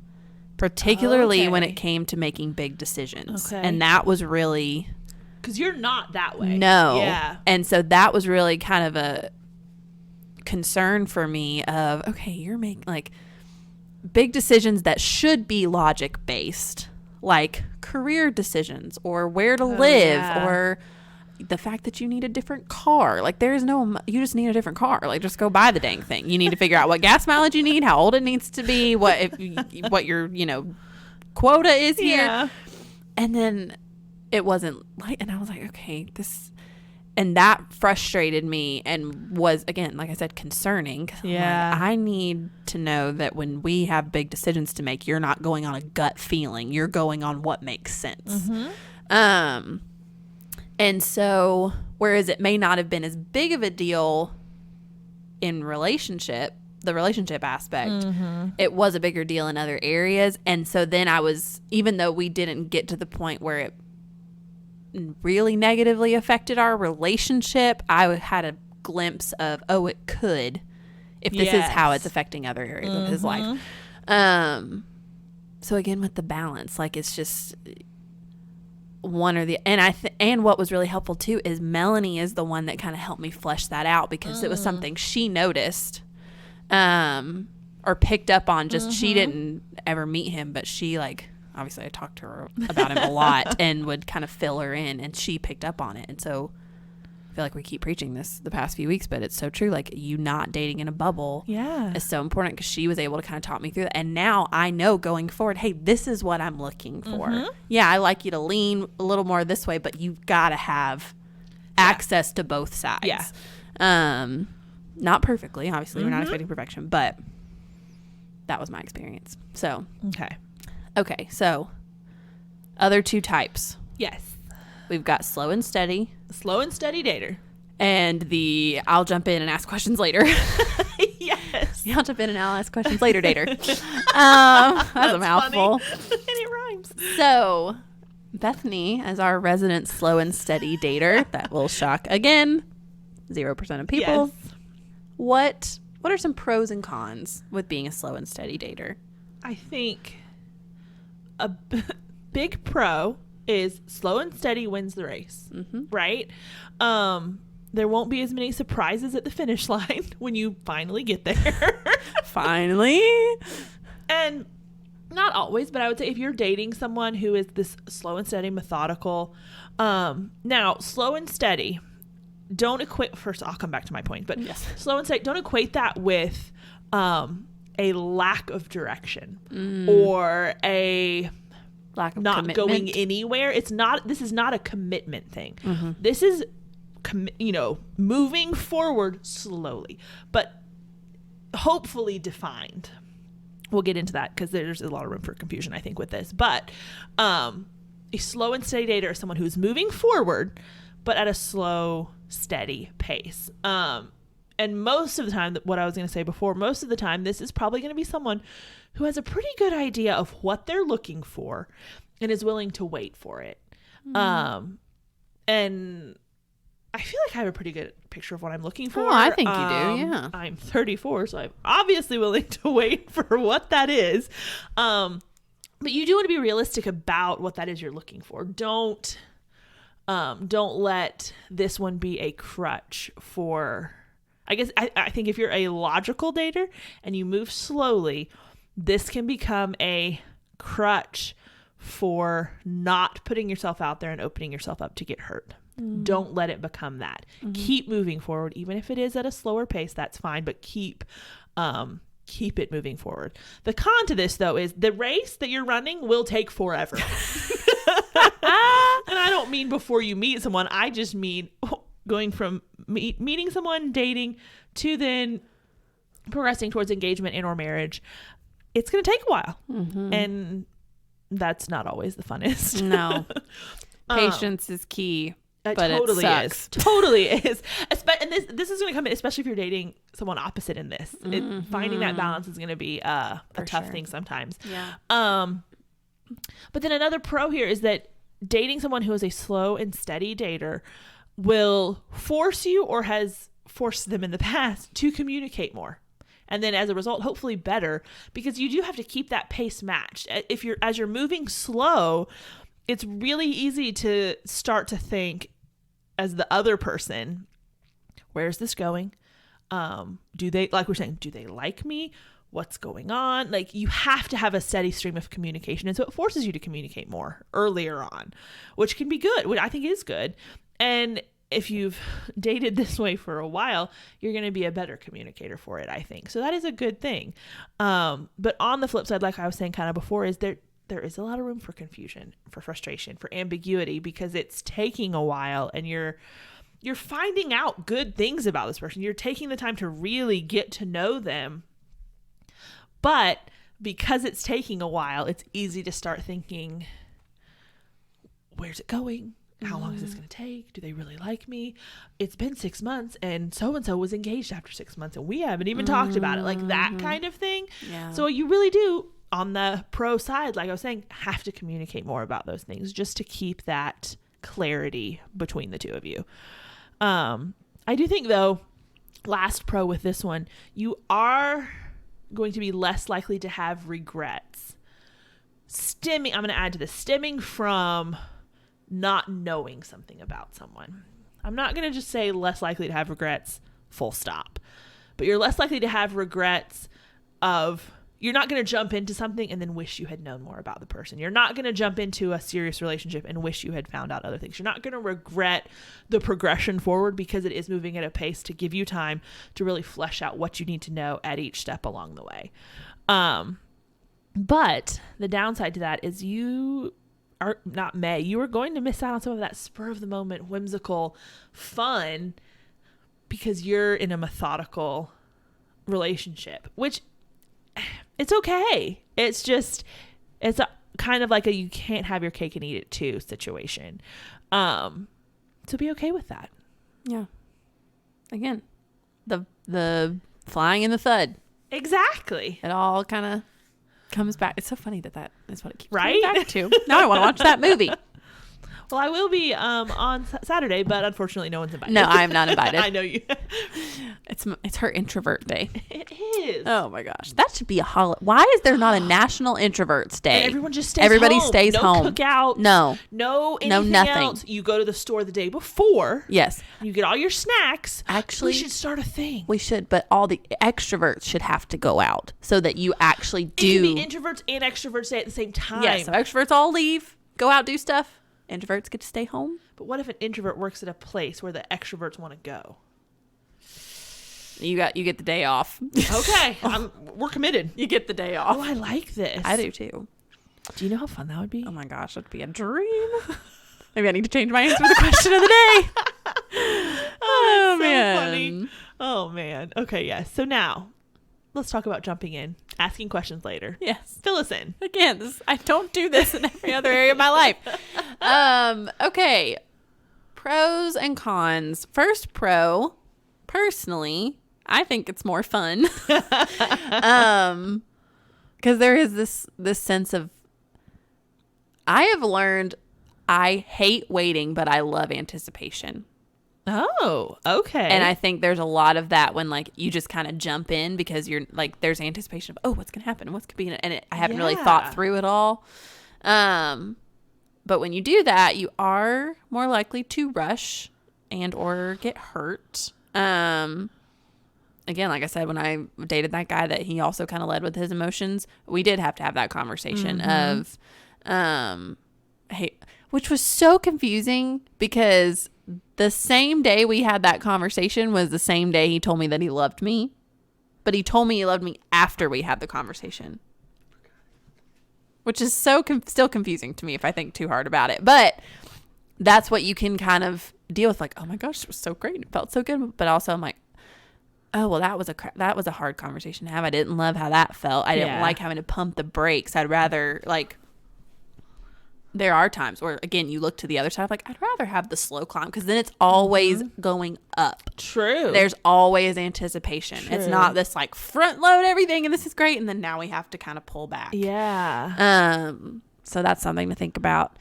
particularly when it came to making big decisions. And that was really because you're not that way. No. Yeah. And so that was really kind of a concern for me of, okay, you're making like big decisions that should be logic based, like career decisions or where to live or the fact that you need a different car. Like there is no, you just need a different car. Like just go buy the dang thing. You need to figure out what gas mileage you need, how old it needs to be, what your, quota is here. Yeah. And then it wasn't like, and I was like, okay, and that frustrated me and was, again, like I said, concerning. Yeah. Like, I need to know that when we have big decisions to make, you're not going on a gut feeling. You're going on what makes sense. Mm-hmm. And so, whereas it may not have been as big of a deal in the relationship aspect, it was a bigger deal in other areas. And so then even though we didn't get to the point where it really negatively affected our relationship, I had a glimpse of, it could, if this is how it's affecting other areas of his life. So again, with the balance, like it's just one or the, and what was really helpful too is Melanie is the one that kind of helped me flesh that out, because it was something she noticed, or picked up on. Just she didn't ever meet him, but she obviously I talked to her about him a lot and would kind of fill her in, and she picked up on it. And so I feel like we keep preaching this the past few weeks, but it's so true. Like, you not dating in a bubble is so important, because she was able to kind of talk me through that. And now I know going forward, hey, this is what I'm looking for. Yeah, I like you to lean a little more this way, but you've got to have access to both sides. Yeah. Not perfectly, obviously. We're not expecting perfection, but that was my experience. So okay, so other two types. Yes. We've got slow and steady. Slow and steady dater. And I'll jump in and ask questions later. Yes. I'll jump in and I'll ask questions later dater. That's a mouthful. And it rhymes. So Bethany, as our resident slow and steady dater, that will shock again 0% of people. Yes. What are some pros and cons with being a slow and steady dater? I think a big pro is slow and steady wins the race, right? There won't be as many surprises at the finish line when you finally get there. Finally. And not always, but I would say if you're dating someone who is this slow and steady, methodical, now slow and steady, don't equate, first I'll come back to my point, but slow and steady, don't equate that with a lack of direction or a lack of not commitment. going anywhere. This is not a commitment thing. This is moving forward slowly, but hopefully defined. We'll get into that because there's a lot of room for confusion, I think, with this. But a slow and steady dater is someone who's moving forward, but at a slow, steady pace. And most of the time, what I was going to say before, most of the time, this is probably going to be someone who has a pretty good idea of what they're looking for and is willing to wait for it. And I feel like I have a pretty good picture of what I'm looking for. Oh, I think you do, yeah. I'm 34, so I'm obviously willing to wait for what that is. But you do want to be realistic about what that is you're looking for. Don't let this one be a crutch for... I guess I think if you're a logical dater and you move slowly, this can become a crutch for not putting yourself out there and opening yourself up to get hurt. Don't let it become that. Keep moving forward, even if it is at a slower pace. That's fine, but keep it moving forward. The con to this, though, is the race that you're running will take forever. And I don't mean before you meet someone. I just mean going from meeting someone, dating, to then progressing towards engagement and or marriage. It's going to take a while. And that's not always the funnest. No. Patience is key. But totally it sucks. is. Totally is. And this is going to come in, especially if you're dating someone opposite in this. Finding that balance is going to be a tough thing sometimes. Yeah. But then another pro here is that dating someone who is a slow and steady dater will force you, or has forced them in the past, to communicate more. And then as a result, hopefully better, because you do have to keep that pace matched. As you're moving slow, it's really easy to start to think as the other person, where's this going? Do they, like we're saying, do they like me? What's going on? Like, you have to have a steady stream of communication. And so it forces you to communicate more earlier on, which can be good, which I think is good. And if you've dated this way for a while, you're going to be a better communicator for it, I think. So that is a good thing. But on the flip side, like I was saying kind of before, is there is a lot of room for confusion, for frustration, for ambiguity, because it's taking a while and you're finding out good things about this person. You're taking the time to really get to know them. But because it's taking a while, it's easy to start thinking, where's it going? How long is this going to take? Do they really like me? It's been 6 months and so-and-so was engaged after 6 months and we haven't even talked about it. Like that kind of thing. Yeah. So you really do, on the pro side, like I was saying, have to communicate more about those things just to keep that clarity between the two of you. I do think, though, last pro with this one, you are going to be less likely to have regrets. I'm going to add to this, stemming from not knowing something about someone. I'm not going to just say less likely to have regrets, full stop. But you're less likely to have regrets of, you're not going to jump into something and then wish you had known more about the person. You're not going to jump into a serious relationship and wish you had found out other things. You're not going to regret the progression forward because it is moving at a pace to give you time to really flesh out what you need to know at each step along the way. But the downside to that is you are going to miss out on some of that spur of the moment, whimsical fun because you're in a methodical relationship, which it's okay. It's just, it's a kind of like a, you can't have your cake and eat it too situation. So be okay with that. Yeah. Again, the flying in the thud. Exactly. It all kind of comes back. It's so funny that is what it keeps coming back to. Now I want to watch that movie. Well, I will be on Saturday, but unfortunately no one's invited. No, I'm not invited. I know you. It's her introvert day. It is. Oh my gosh. That should be a holiday. Why is there not a National Introverts Day? And everyone just stays Everybody home. stays home. No cookout. No anything nothing else. You go to the store the day before. Yes. You get all your snacks. Actually, we should start a thing. We should, but all the extroverts should have to go out so that you actually do. It can be introverts and extroverts day at the same time. Yes, so extroverts all leave, go out, do stuff. Introverts get to stay home. But what if an introvert works at a place where the extroverts want to go? You get the day off. Okay, we're committed. You get the day off. Oh, I like this. I do too. Do you know how fun that would be? Oh my gosh, that'd be a dream. Maybe I need to change my answer to the question of the day. Oh man. So funny. Oh man. Okay, yes. So now, let's talk about jumping in, asking questions later. Yes. Fill us in. Again, I don't do this in every other area of my life. Okay. Pros and cons. First pro, personally, I think it's more fun. Because there is this sense of, I have learned I hate waiting, but I love anticipation. Oh, okay. And I think there's a lot of that when like you just kind of jump in because you're like, there's anticipation of, oh, what's going to happen? What's going to be? And I haven't really thought through it all. But when you do that, you are more likely to rush and or get hurt. Again, like I said, when I dated that guy that he also kind of led with his emotions, we did have to have that conversation of, hey, which was so confusing because the same day we had that conversation was the same day he told me that he loved me, but he told me he loved me after we had the conversation, which is so still confusing to me if I think too hard about it. But that's what you can kind of deal with. Like, oh my gosh, it was so great. It felt so good. But also I'm like, oh, well, that was a hard conversation to have. I didn't love how that felt. I didn't like having to pump the brakes. I'd rather like, there are times where, again, you look to the other side, like, I'd rather have the slow climb because then it's always going up. True. There's always anticipation. True. It's not this like front load everything and this is great. And then now we have to kind of pull back. Yeah. So that's something to think about.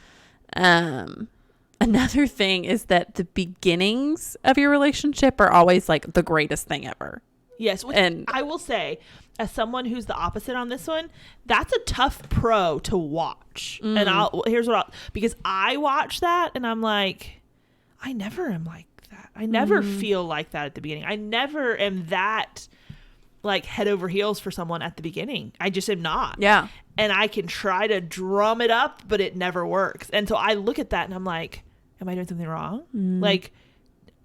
Another thing is that the beginnings of your relationship are always like the greatest thing ever. Yes. And I will say, as someone who's the opposite on this one, that's a tough pro to watch. And because I watch that and I'm like, I never am like that. I never feel like that at the beginning. I never am that like head over heels for someone at the beginning. I just am not. Yeah. And I can try to drum it up, but it never works. And so I look at that and I'm like, am I doing something wrong? Like,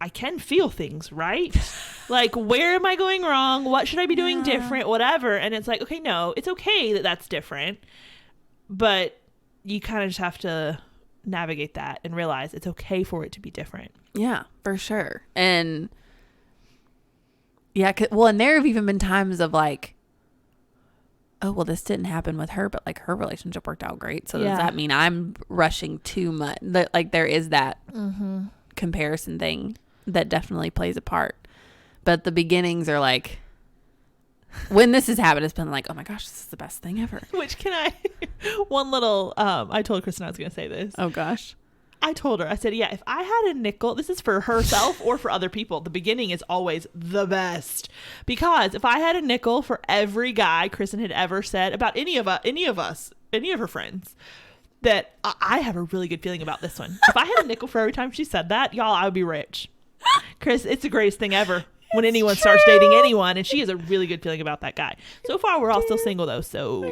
I can feel things, right? Like, where am I going wrong? What should I be doing different? Whatever. And it's like, okay, no, it's okay that that's different. But you kind of just have to navigate that and realize it's okay for it to be different. Yeah, for sure. And yeah, and there have even been times of like, oh, well, this didn't happen with her, but like her relationship worked out great. So does that mean I'm rushing too much? Like there is that comparison thing that definitely plays a part. But the beginnings are like, when this has happened, it's been like, oh my gosh, this is the best thing ever. Which one little, I told Kristen I was going to say this. Oh gosh. I told her, I said, yeah, if I had a nickel, this is for herself or for other people. The beginning is always the best. Because if I had a nickel for every guy Kristen had ever said about any of her friends, that I have a really good feeling about this one. If I had a nickel for every time she said that, y'all, I would be rich. Chris, it's the greatest thing ever. When anyone starts dating anyone, and she has a really good feeling about that guy. So far, we're all still single though, so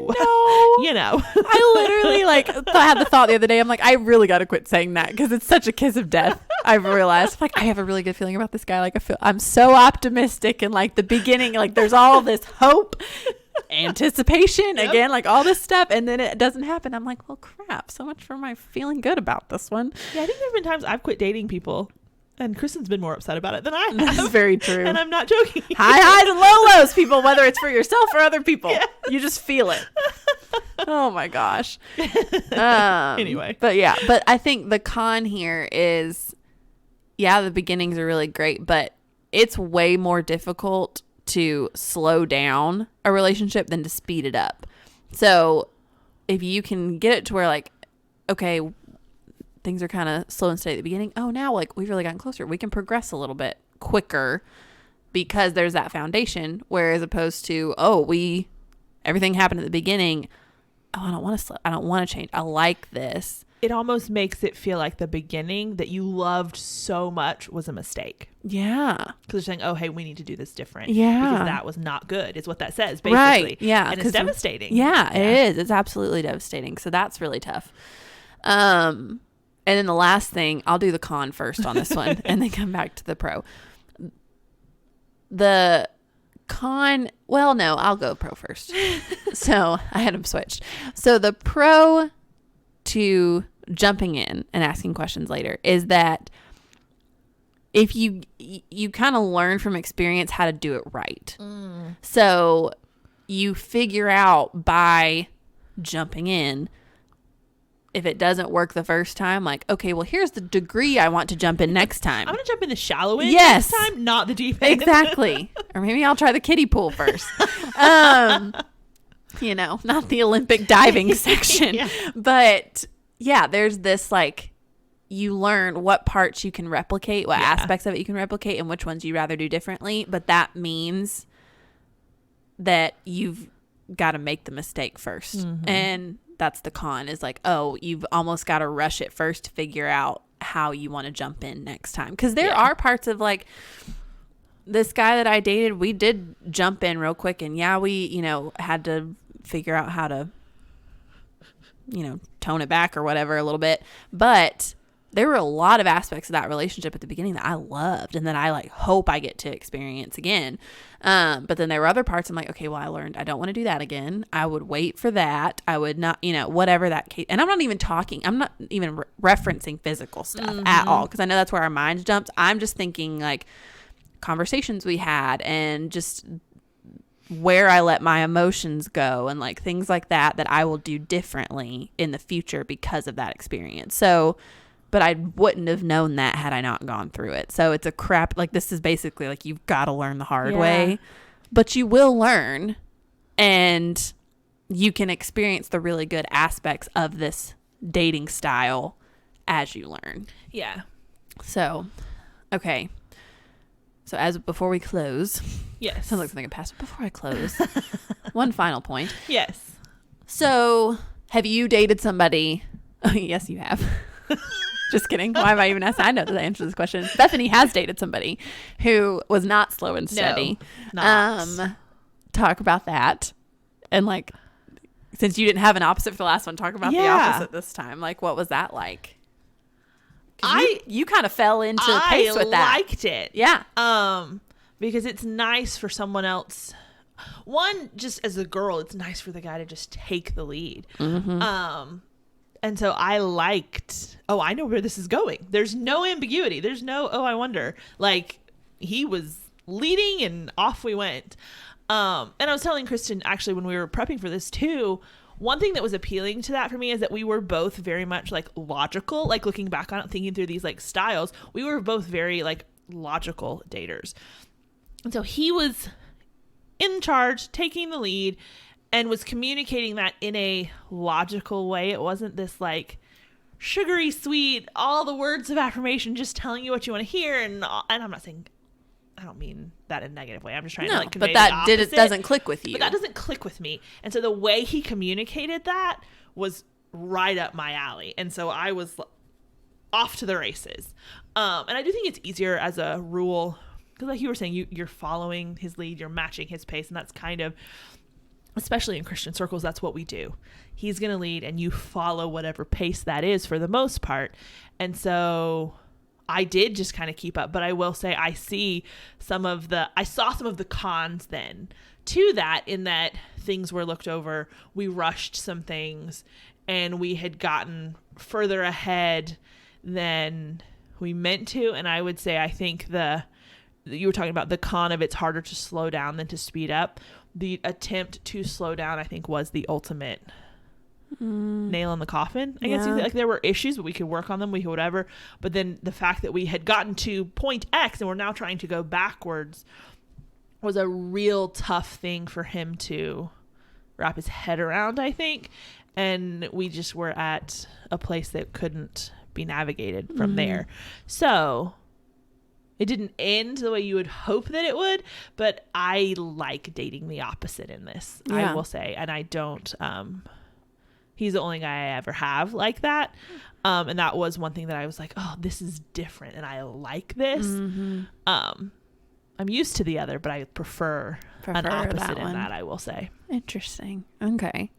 you know. I literally I had the thought the other day. I'm like, I really got to quit saying that because it's such a kiss of death. I've realized, like, I have a really good feeling about this guy. Like, I'm so optimistic, and like the beginning, like there's all this hope, anticipation, again, like all this stuff, and then it doesn't happen. I'm like, well, crap. So much for my feeling good about this one. Yeah, I think there've been times I've quit dating people. And Kristen's been more upset about it than I have. That's very true. And I'm not joking. High highs and low lows, people, whether it's for yourself or other people. Yeah. You just feel it. Oh my gosh. Anyway. But I think the con here is, the beginnings are really great, but it's way more difficult to slow down a relationship than to speed it up. So if you can get it to where like, okay, things are kind of slow and steady at the beginning. Oh, now like we've really gotten closer. We can progress a little bit quicker because there's that foundation. Whereas opposed to, everything happened at the beginning. Oh, I don't want to slow. I don't want to change. I like this. It almost makes it feel like the beginning that you loved so much was a mistake. Yeah. Because they're saying, oh, hey, we need to do this different. Yeah. Because that was not good is what that says, basically. Right. Yeah. And it's devastating. Yeah, it is. It's absolutely devastating. So that's really tough. And then the last thing, I'll do the con first on this one and then come back to the pro. The con, well, no, I'll go pro first. So I had them switched. So the pro to jumping in and asking questions later is that if you kind of learn from experience how to do it right. So you figure out by jumping in, if it doesn't work the first time, like, okay, well, here's the degree I want to jump in next time. I'm going to jump in the shallow end next time, not the deep end. Exactly. Or maybe I'll try the kiddie pool first. Not the Olympic diving section. Yeah. But yeah, there's this like, you learn what parts you can replicate, what aspects of it you can replicate, and which ones you'd rather do differently. But that means that you've got to make the mistake first. And that's the con is like, you've almost got to rush it first to figure out how you want to jump in next time. Because there are parts of like this guy that I dated, we did jump in real quick. And we, had to figure out how to, tone it back or whatever a little bit. But there were a lot of aspects of that relationship at the beginning that I loved and that I like hope I get to experience again. But then there were other parts I'm like, okay, well, I learned I don't want to do that again. I would wait for that. I would not, whatever that case. And I'm not even referencing physical stuff at all. Cause I know that's where our minds jumped. I'm just thinking like conversations we had and just where I let my emotions go and like things like that I will do differently in the future because of that experience. So, but I wouldn't have known that had I not gone through it. So it's a crap, like this is basically like you've got to learn the hard way, but you will learn and you can experience the really good aspects of this dating style as you learn. Yeah. So, okay. So before we close, Yes. sounds like something in past. Before I close, one final point. Yes. So, have you dated somebody? Oh, yes, you have. Just kidding. Why am I even asking? I know the answer to this question. Bethany has dated somebody who was not slow and steady. No, not. Talk about that. And like, since you didn't have an opposite for the last one, talk about the opposite this time. Like, what was that like? You kind of fell into pace with that. I liked it. Yeah. Because it's nice for someone else. One, just as a girl, it's nice for the guy to just take the lead. Mm-hmm. And so I liked, I know where this is going. There's no ambiguity. There's no, I wonder. Like, he was leading and off we went. And I was telling Kristen, actually, when we were prepping for this too, one thing that was appealing to that for me is that we were both very much like logical, like looking back on it, thinking through these like styles. We were both very like logical daters. And so he was in charge, taking the lead, and was communicating that in a logical way. It wasn't this like sugary sweet, all the words of affirmation, just telling you what you want to hear. And I'm not saying, I don't mean that in a negative way. I'm just trying to like convey but that doesn't click with you. But that doesn't click with me. And so the way he communicated that was right up my alley. And so I was off to the races. And I do think it's easier as a rule, because like you were saying, you're following his lead, you're matching his pace, and that's kind of, especially in Christian circles, that's what we do. He's going to lead and you follow whatever pace that is for the most part. And so I did just kind of keep up, but I will say I saw some of the cons then to that, in that things were looked over. We rushed some things and we had gotten further ahead than we meant to. And I would say, I think you were talking about the con of it's harder to slow down than to speed up. The attempt to slow down, I think, was the ultimate nail in the coffin. I guess like there were issues, but we could work on them. We could whatever. But then the fact that we had gotten to point X and we're now trying to go backwards was a real tough thing for him to wrap his head around, I think. And we just were at a place that couldn't be navigated from there. So it didn't end the way you would hope that it would, but I like dating the opposite in this, I will say. And I don't, he's the only guy I ever have like that. And that was one thing that I was like, oh, this is different and I like this. Mm-hmm. I'm used to the other, but I prefer an opposite in that, I will say. Interesting. Okay.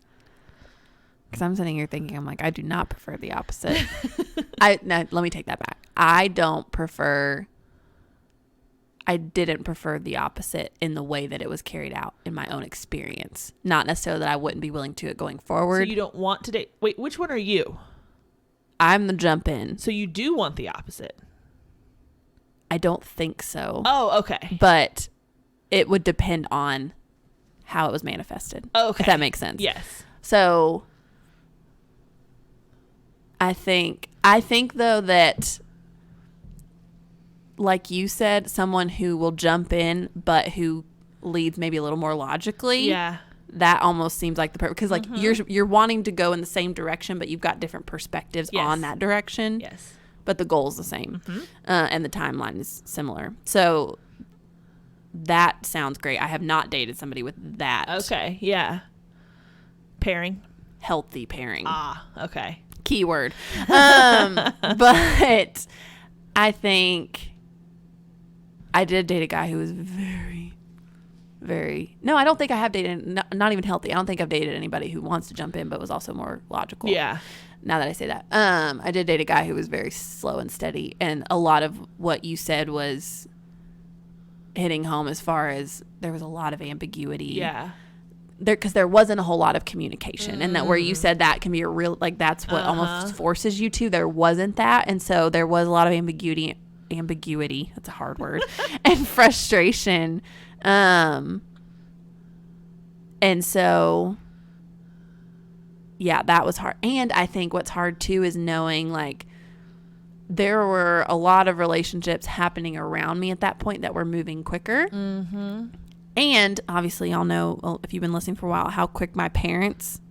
Because I'm sitting here thinking, I'm like, I do not prefer the opposite. Let me take that back. I didn't prefer the opposite in the way that it was carried out in my own experience. Not necessarily that I wouldn't be willing to it going forward. So you don't want to date. Wait, which one are you? I'm the jump in. So you do want the opposite? I don't think so. Oh, okay. But it would depend on how it was manifested. Okay. If that makes sense. Yes. So I think though that, like you said, someone who will jump in but who leads maybe a little more logically. Yeah. That almost seems like the perfect, because like you're wanting to go in the same direction, but you've got different perspectives on that direction. Yes. But the goal is the same, and the timeline is similar. So that sounds great. I have not dated somebody with that. Okay. Yeah. Pairing. Healthy pairing. Ah. Okay. Keyword. But I think I did date a guy who was very, very, no, I don't think I have dated, not even healthy. I don't think I've dated anybody who wants to jump in, but was also more logical. Yeah. Now that I say that, I did date a guy who was very slow and steady. And a lot of what you said was hitting home, as far as there was a lot of ambiguity. Yeah. Because there wasn't a whole lot of communication, and that where you said that can be a real, like, that's what almost forces you to. There wasn't that, and so there was a lot of ambiguity. That's a hard word. And frustration, and so yeah, that was hard. And I think what's hard too is knowing, like, there were a lot of relationships happening around me at that point that were moving quicker. And obviously, y'all know, well, if you've been listening for a while, how quick my parents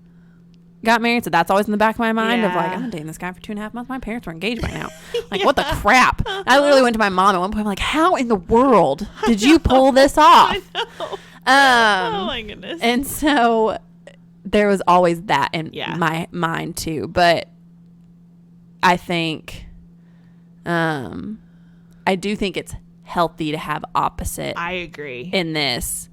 got married, so that's always in the back of my mind of like, Yeah. I've been dating this guy for 2.5 months. My parents were engaged by now. Like, what the crap? I literally went to my mom at one point. I'm like, how in the world did you pull this off? Oh my goodness. And so there was always that in Yeah. my mind too. But I think, I do think it's healthy to have opposite I agree. in this.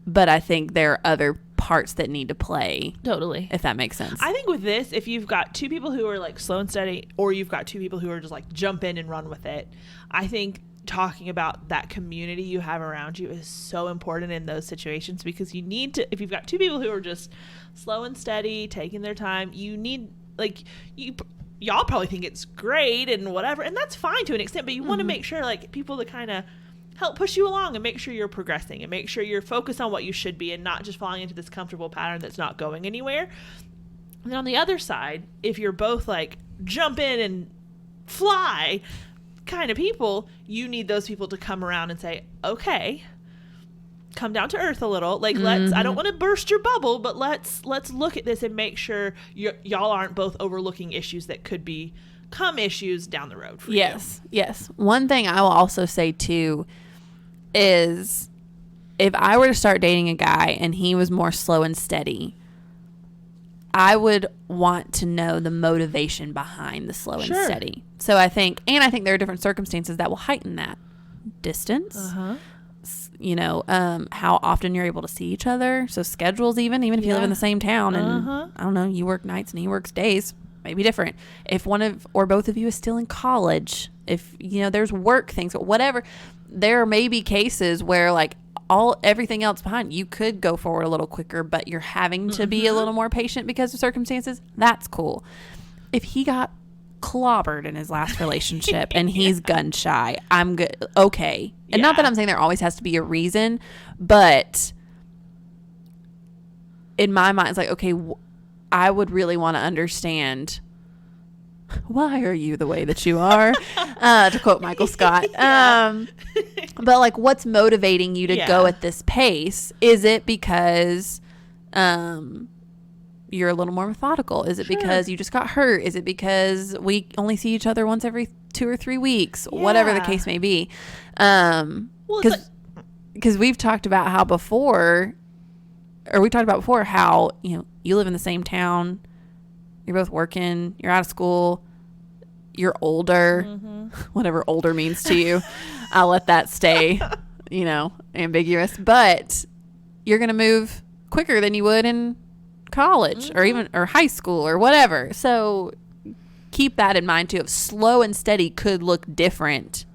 But I think there are other parts that need to play, Totally. if that makes sense. I think with this, if you've got two people who are like slow and steady, or you've got two people who are just like jump in and run with it, I think talking about that community you have around you is so important in those situations, because you need to, if you've got two people who are just slow and steady, taking their time, you need, like, y'all probably think it's great and whatever, and that's fine to an extent, but you want to make sure like people that kind of help push you along and make sure you're progressing and make sure you're focused on what you should be and not just falling into this comfortable pattern that's not going anywhere. And then on the other side, if you're both like jump in and fly kind of people, you need those people to come around and say, okay, come down to earth a little. Like, let's, I don't want to burst your bubble, but let's look at this and make sure y'all aren't both overlooking issues that could become issues down the road for you. Yes. One thing I will also say too is, if I were to start dating a guy and he was more slow and steady, I would want to know the motivation behind the slow and steady. So I think there are different circumstances that will heighten that. Distance, you know, how often you're able to see each other. So schedules, even if you live in the same town and I don't know, you work nights and he works days, maybe different. If one of or both of you is still in college, if you know there's work things, whatever, there may be cases where like everything else behind, you could go forward a little quicker, but you're having to be a little more patient because of circumstances. That's cool. If he got clobbered in his last relationship and he's gun shy, I'm good. Okay. And not that I'm saying there always has to be a reason, but in my mind, it's like, okay, I would really want to understand, why are you the way that you are? To quote Michael Scott. But like, what's motivating you to go at this pace? Is it because you're a little more methodical? Is it because you just got hurt? Is it because we only see each other once every 2 or 3 weeks? Whatever the case may be. Because we've talked about how how, you know, you live in the same town, you're both working, you're out of school, you're older, whatever older means to you. I'll let that stay, you know, ambiguous. But you're going to move quicker than you would in college or high school or whatever. So keep that in mind too. If slow and steady could look different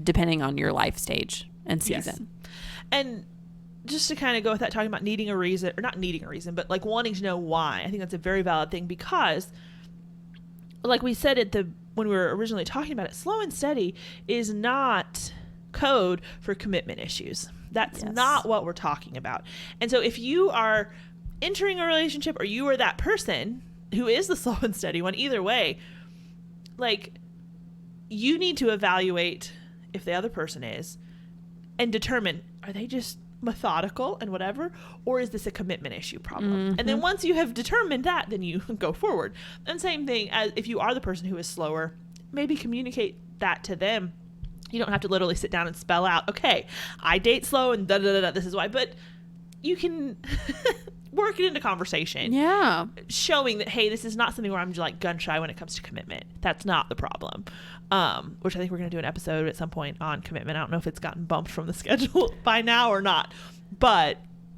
depending on your life stage and season. Yes. And just to kind of go with that, talking about needing a reason, or not needing a reason, but like wanting to know why. I think that's a very valid thing, because like we said when we were originally talking about it, slow and steady is not code for commitment issues. That's not what we're talking about. And so if you are entering a relationship, or you are that person who is the slow and steady one, either way, like, you need to evaluate if the other person is, and determine, are they just methodical and whatever, or is this a commitment issue problem? And then once you have determined that, then you go forward. And same thing as if you are the person who is slower, maybe communicate that to them. You don't have to literally sit down and spell out, okay, I date slow and this is why, but you can work it into conversation. Yeah. Showing that, hey, this is not something where I'm like gun shy when it comes to commitment. That's not the problem. Which I think we're going to do an episode at some point on commitment. I don't know if it's gotten bumped from the schedule by now or not, but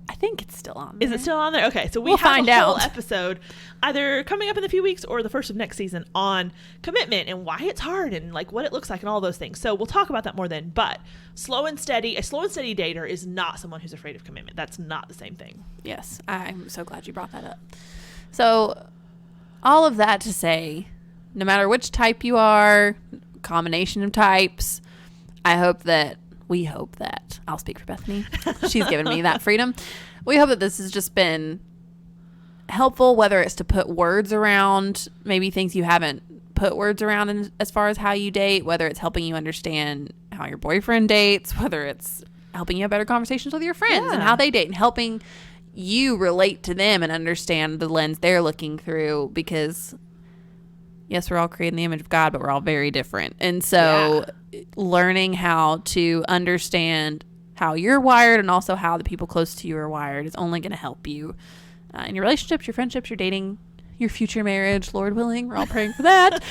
I think it's still on there. Is it still on there? Okay, so we'll have find a whole out. episode either coming up in a few weeks or the first of next season on commitment and why it's hard and like what it looks like and all those things. So we'll talk about that more then. But a slow and steady dater is not someone who's afraid of commitment. That's not the same thing. Yes, I'm so glad you brought that up. So all of that to say, no matter which type you are, combination of types, we hope that I'll speak for Bethany. She's given me that freedom. We hope that this has just been helpful, whether it's to put words around maybe things you haven't put words around in, as far as how you date, whether it's helping you understand how your boyfriend dates, whether it's helping you have better conversations with your friends and how they date, and helping you relate to them and understand the lens they're looking through, because yes, we're all created in the image of God, but we're all very different. And so learning how to understand how you're wired and also how the people close to you are wired is only going to help you in your relationships, your friendships, your dating, your future marriage, Lord willing. We're all praying for that,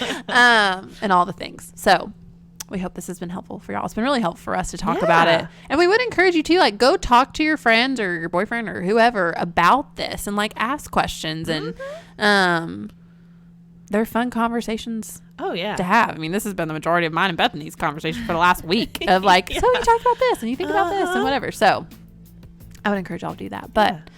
and all the things. So we hope this has been helpful for y'all. It's been really helpful for us to talk about it. And we would encourage you to, like, go talk to your friends or your boyfriend or whoever about this and, like, ask questions. And they're fun conversations to have. I mean, this has been the majority of mine and Bethany's conversation for the last week of, like, so you talked about this and you think about this and whatever. So I would encourage y'all to do that. But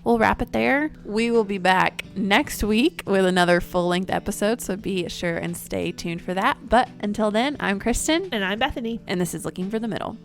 we'll wrap it there. We will be back next week with another full-length episode, so be sure and stay tuned for that. But until then, I'm Kristen. And I'm Bethany. And this is Looking for the Middle.